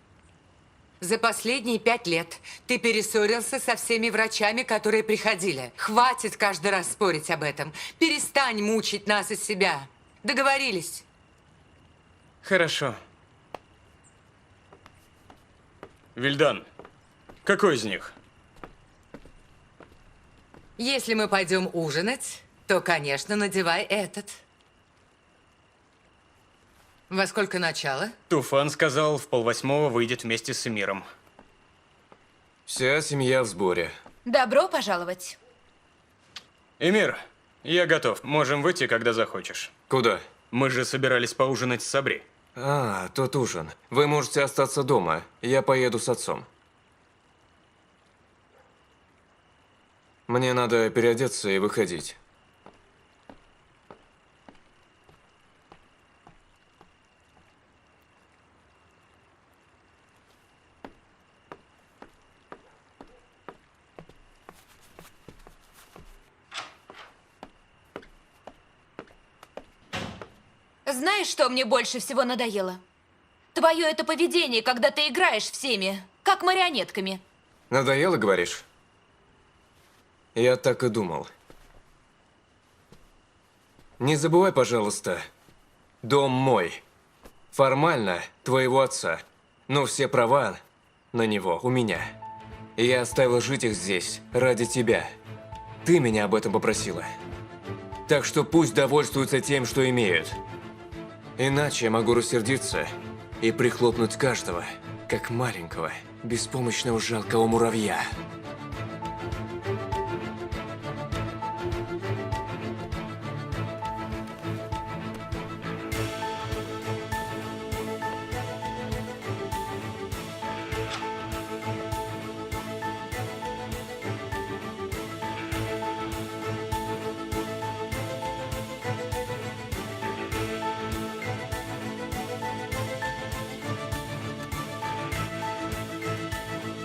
За последние 5 лет ты перессорился со всеми врачами, которые приходили. Хватит каждый раз спорить об этом. Перестань мучить нас из себя. Договорились? Хорошо. Вильдан, какой из них? Если мы пойдем ужинать, то, конечно, надевай этот. Во сколько начало? Туфан сказал, в 7:30 выйдет вместе с Эмиром. Вся семья в сборе. Добро пожаловать. Эмир, я готов. Можем выйти, когда захочешь. Куда? Мы же собирались поужинать с Сабри. А, тот ужин. Вы можете остаться дома. Я поеду с отцом. Мне надо переодеться и выходить. Знаешь, что мне больше всего надоело? Твое это поведение, когда ты играешь всеми, как марионетками. Надоело, говоришь? Я так и думал. Не забывай, пожалуйста, дом мой. Формально твоего отца, но все права на него у меня. И я оставил жить их здесь ради тебя. Ты меня об этом попросила. Так что пусть довольствуются тем, что имеют. Иначе я могу рассердиться и прихлопнуть каждого, как маленького, беспомощного, жалкого муравья.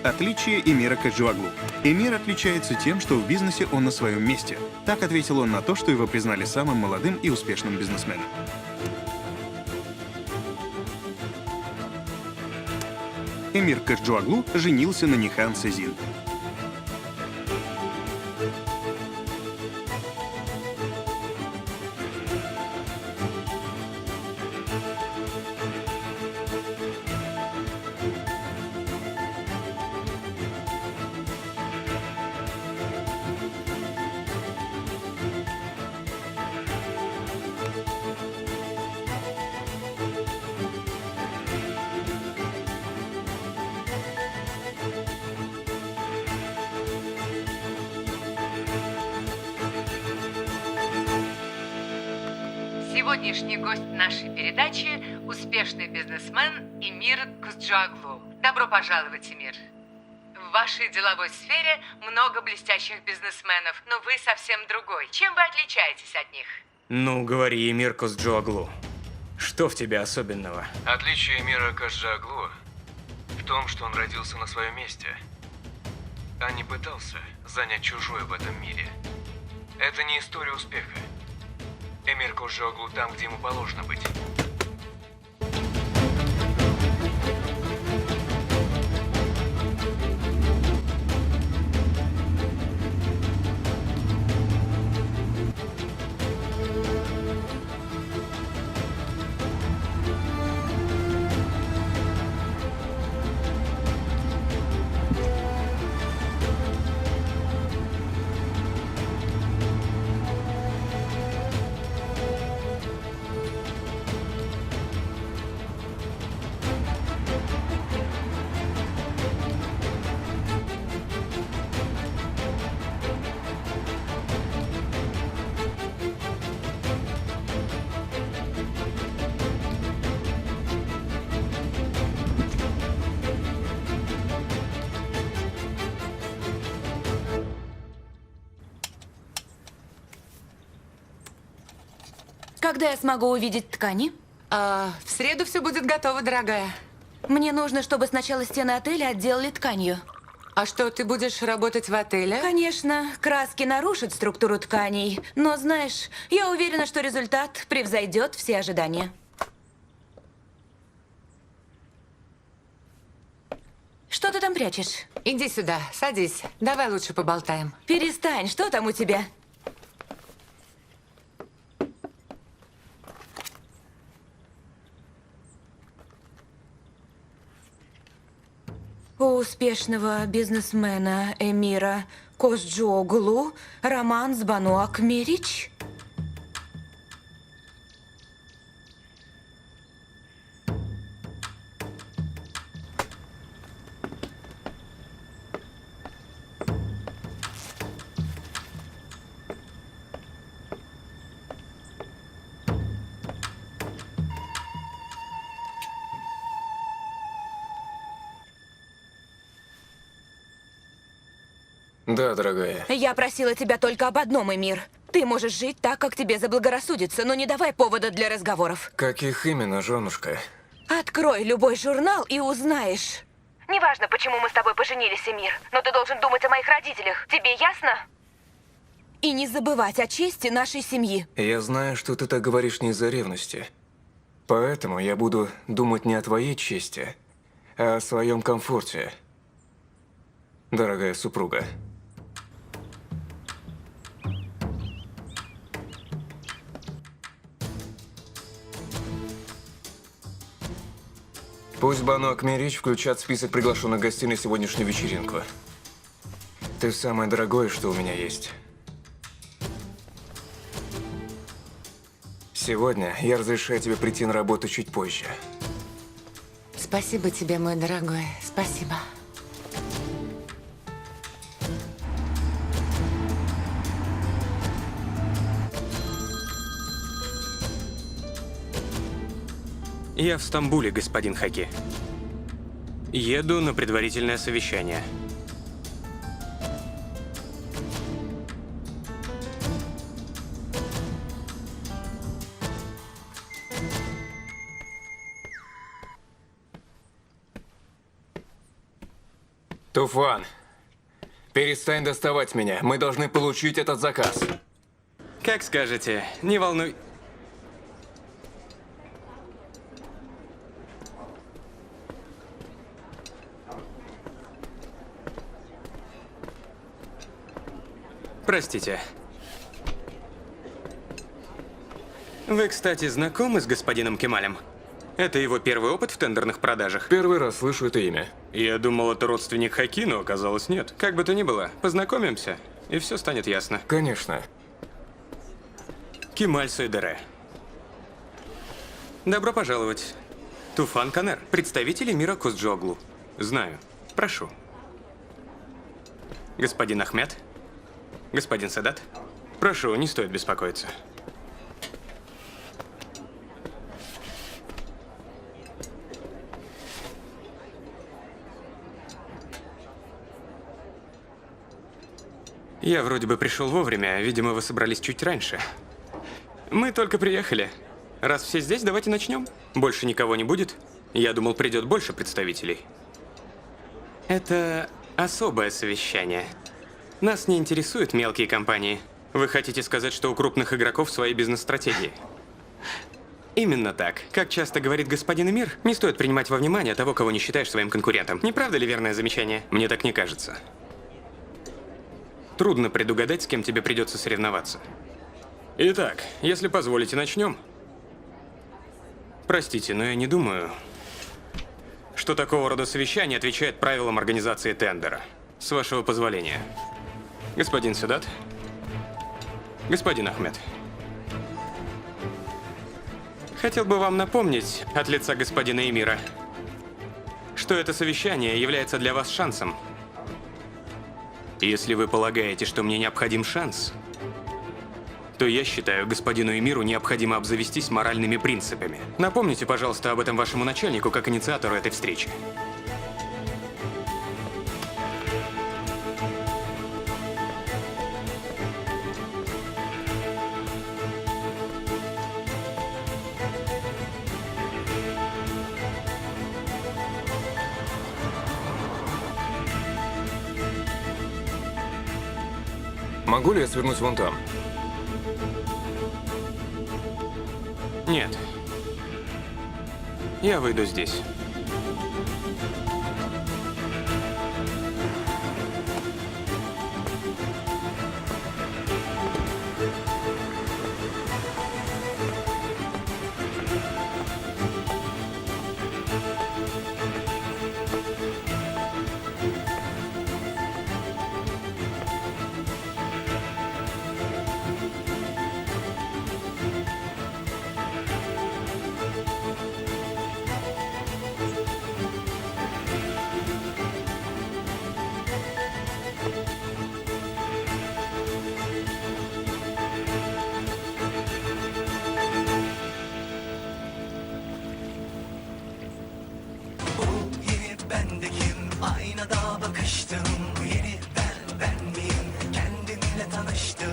Отличие Эмира Кожджуаглу. Эмир отличается тем, что в бизнесе он на своем месте. Так ответил он на то, что его признали самым молодым и успешным бизнесменом. Эмир Кожджуаглу женился на Нихан Сезин. Сегодняшний гость нашей передачи – успешный бизнесмен Эмир Кожджуаглу. Добро пожаловать, Эмир. В вашей деловой сфере много блестящих бизнесменов, но вы совсем другой. Чем вы отличаетесь от них? Ну, говори, Эмир Козджоглу. Что в тебе особенного? Отличие Эмира Козджоглу в том, что он родился на своем месте, а не пытался занять чужое в этом мире. Это не история успеха. Эмир Козджоглу там, где ему положено быть. Когда я смогу увидеть ткани? В среду все будет готово, дорогая. Мне нужно, чтобы сначала стены отеля отделали тканью. А что, ты будешь работать в отеле? Конечно, краски нарушат структуру тканей, но знаешь, я уверена, что результат превзойдет все ожидания. Что ты там прячешь? Иди сюда, садись. Давай лучше поболтаем. Перестань, что там у тебя? У успешного бизнесмена Эмира Козджоглу роман с Бану Акмерич. Да, дорогая. Я просила тебя только об одном, Эмир. Ты можешь жить так, как тебе заблагорассудится, но не давай повода для разговоров. Каких именно, женушка? Открой любой журнал и узнаешь. Неважно, почему мы с тобой поженились, Эмир, но ты должен думать о моих родителях. Тебе ясно? И не забывать о чести нашей семьи. Я знаю, что ты так говоришь не из-за ревности. Поэтому я буду думать не о твоей чести, а о своем комфорте. Дорогая супруга. Пусть Бану Акмерич включат в список приглашенных гостей на сегодняшнюю вечеринку. Ты самое дорогое, что у меня есть. Сегодня я разрешаю тебе прийти на работу чуть позже. Спасибо тебе, мой дорогой. Спасибо. Я в Стамбуле, господин Хаки. Еду на предварительное совещание. Туфан, перестань доставать меня. Мы должны получить этот заказ. Как скажете, не волнуй... Простите. Вы, кстати, знакомы с господином Кемалем? Это его первый опыт в тендерных продажах. Первый раз слышу это имя. Я думал, это родственник Хаки, но оказалось нет. Как бы то ни было, познакомимся, и все станет ясно. Конечно. Кемаль Сойдере. Добро пожаловать. Туфан Канер, представитель Эмира Козджоглу. Знаю. Прошу. Господин Ахмед? Господин Садат? Прошу, не стоит беспокоиться. Я вроде бы пришел вовремя, видимо, вы собрались чуть раньше. Мы только приехали. Раз все здесь, давайте начнем. Больше никого не будет. Я думал, придет больше представителей. Это особое совещание. Нас не интересуют мелкие компании. Вы хотите сказать, что у крупных игроков свои бизнес-стратегии? Именно так. Как часто говорит господин Эмир, не стоит принимать во внимание того, кого не считаешь своим конкурентом. Не правда ли верное замечание? Мне так не кажется. Трудно предугадать, с кем тебе придется соревноваться. Итак, если позволите, начнем. Простите, но я не думаю, что такого рода совещание отвечает правилам организации тендера. С вашего позволения. Господин Седат. Господин Ахмед. Хотел бы вам напомнить от лица господина Эмира, что это совещание является для вас шансом. Если вы полагаете, что мне необходим шанс, то я считаю, господину Эмиру необходимо обзавестись моральными принципами. Напомните, пожалуйста, об этом вашему начальнику как инициатору этой встречи. Могу ли я свернуть вон там? Нет. Я выйду здесь. Yeni ben de kim? Aynada bakıştım. Yeni ben miyim? Kendimle tanıştım.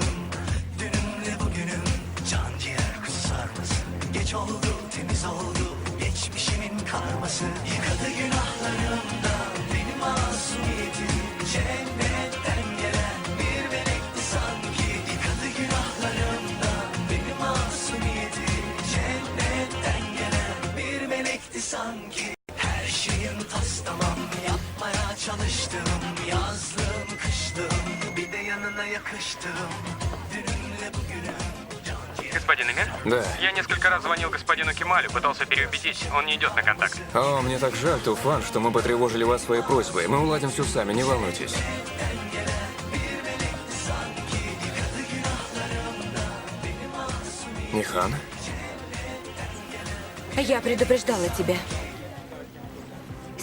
Dünümle bugünüm can ciğer kusar mısın? Geç oldu temiz oldu geçmişimin karması. Yıkadı günahlarımdan benim masumiyetim. Cennetten gelen bir melekti sanki. Yıkadı günahlarımdan benim masumiyetim. Cennetten gelen bir melekti sanki. Her şeyim tas tamam, yapmaya çalıştım. Yazlım kışlım, bir de yanına yakıştım. Dünümle bugünüm can ciğer. Господин Эмир? Да. Я несколько раз звонил господину Кемалю, пытался переубедить. Он не идет на контакт. О, мне так жаль, Туфан, что мы потревожили вас своей просьбой. Мы уладим все сами, не волнуйтесь. Нихан? Я предупреждала тебя.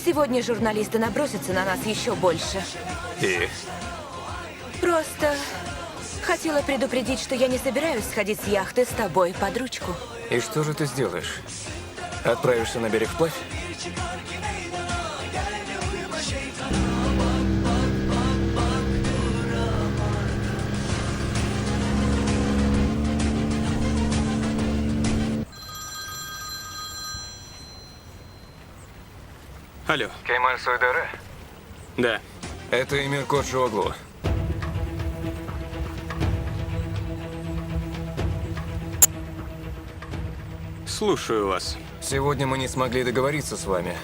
Сегодня журналисты набросятся на нас еще больше. И? Просто хотела предупредить, что я не собираюсь сходить с яхты с тобой под ручку. И что же ты сделаешь? Отправишься на берег вплавь? Алло. Кемаль Сойдере? Да. Это Эмир Коджиоглу. Слушаю вас. Сегодня мы не смогли договориться с вами.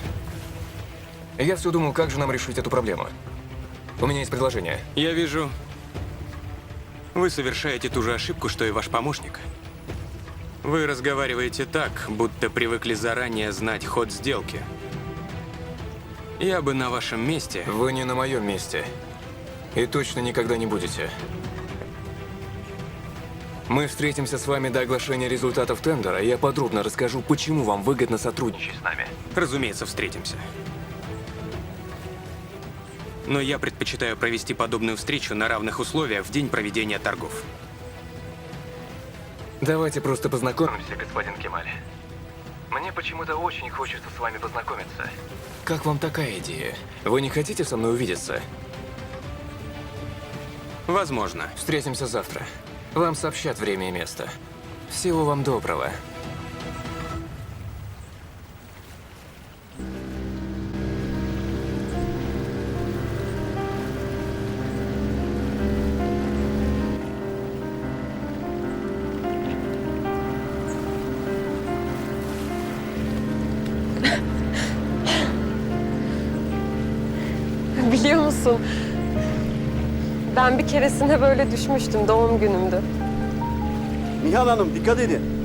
Я все думал, как же нам решить эту проблему. У меня есть предложение. Я вижу, вы совершаете ту же ошибку, что и ваш помощник. Вы разговариваете так, будто привыкли заранее знать ход сделки. Я бы на вашем месте... Вы не на моем месте. И точно никогда не будете. Мы встретимся с вами до оглашения результатов тендера, и я подробно расскажу, почему вам выгодно сотрудничать с нами. Разумеется, встретимся. Но я предпочитаю провести подобную встречу на равных условиях в день проведения торгов. Давайте просто познакомимся, господин Кемаль. Мне почему-то очень хочется с вами познакомиться. Как вам такая идея? Вы не хотите со мной увидеться? Возможно. Встретимся завтра. Вам сообщат время и место. Всего вам доброго. Biliyor musun? Ben bir keresinde böyle düşmüştüm doğum günümde. Nihan Hanım dikkat edin.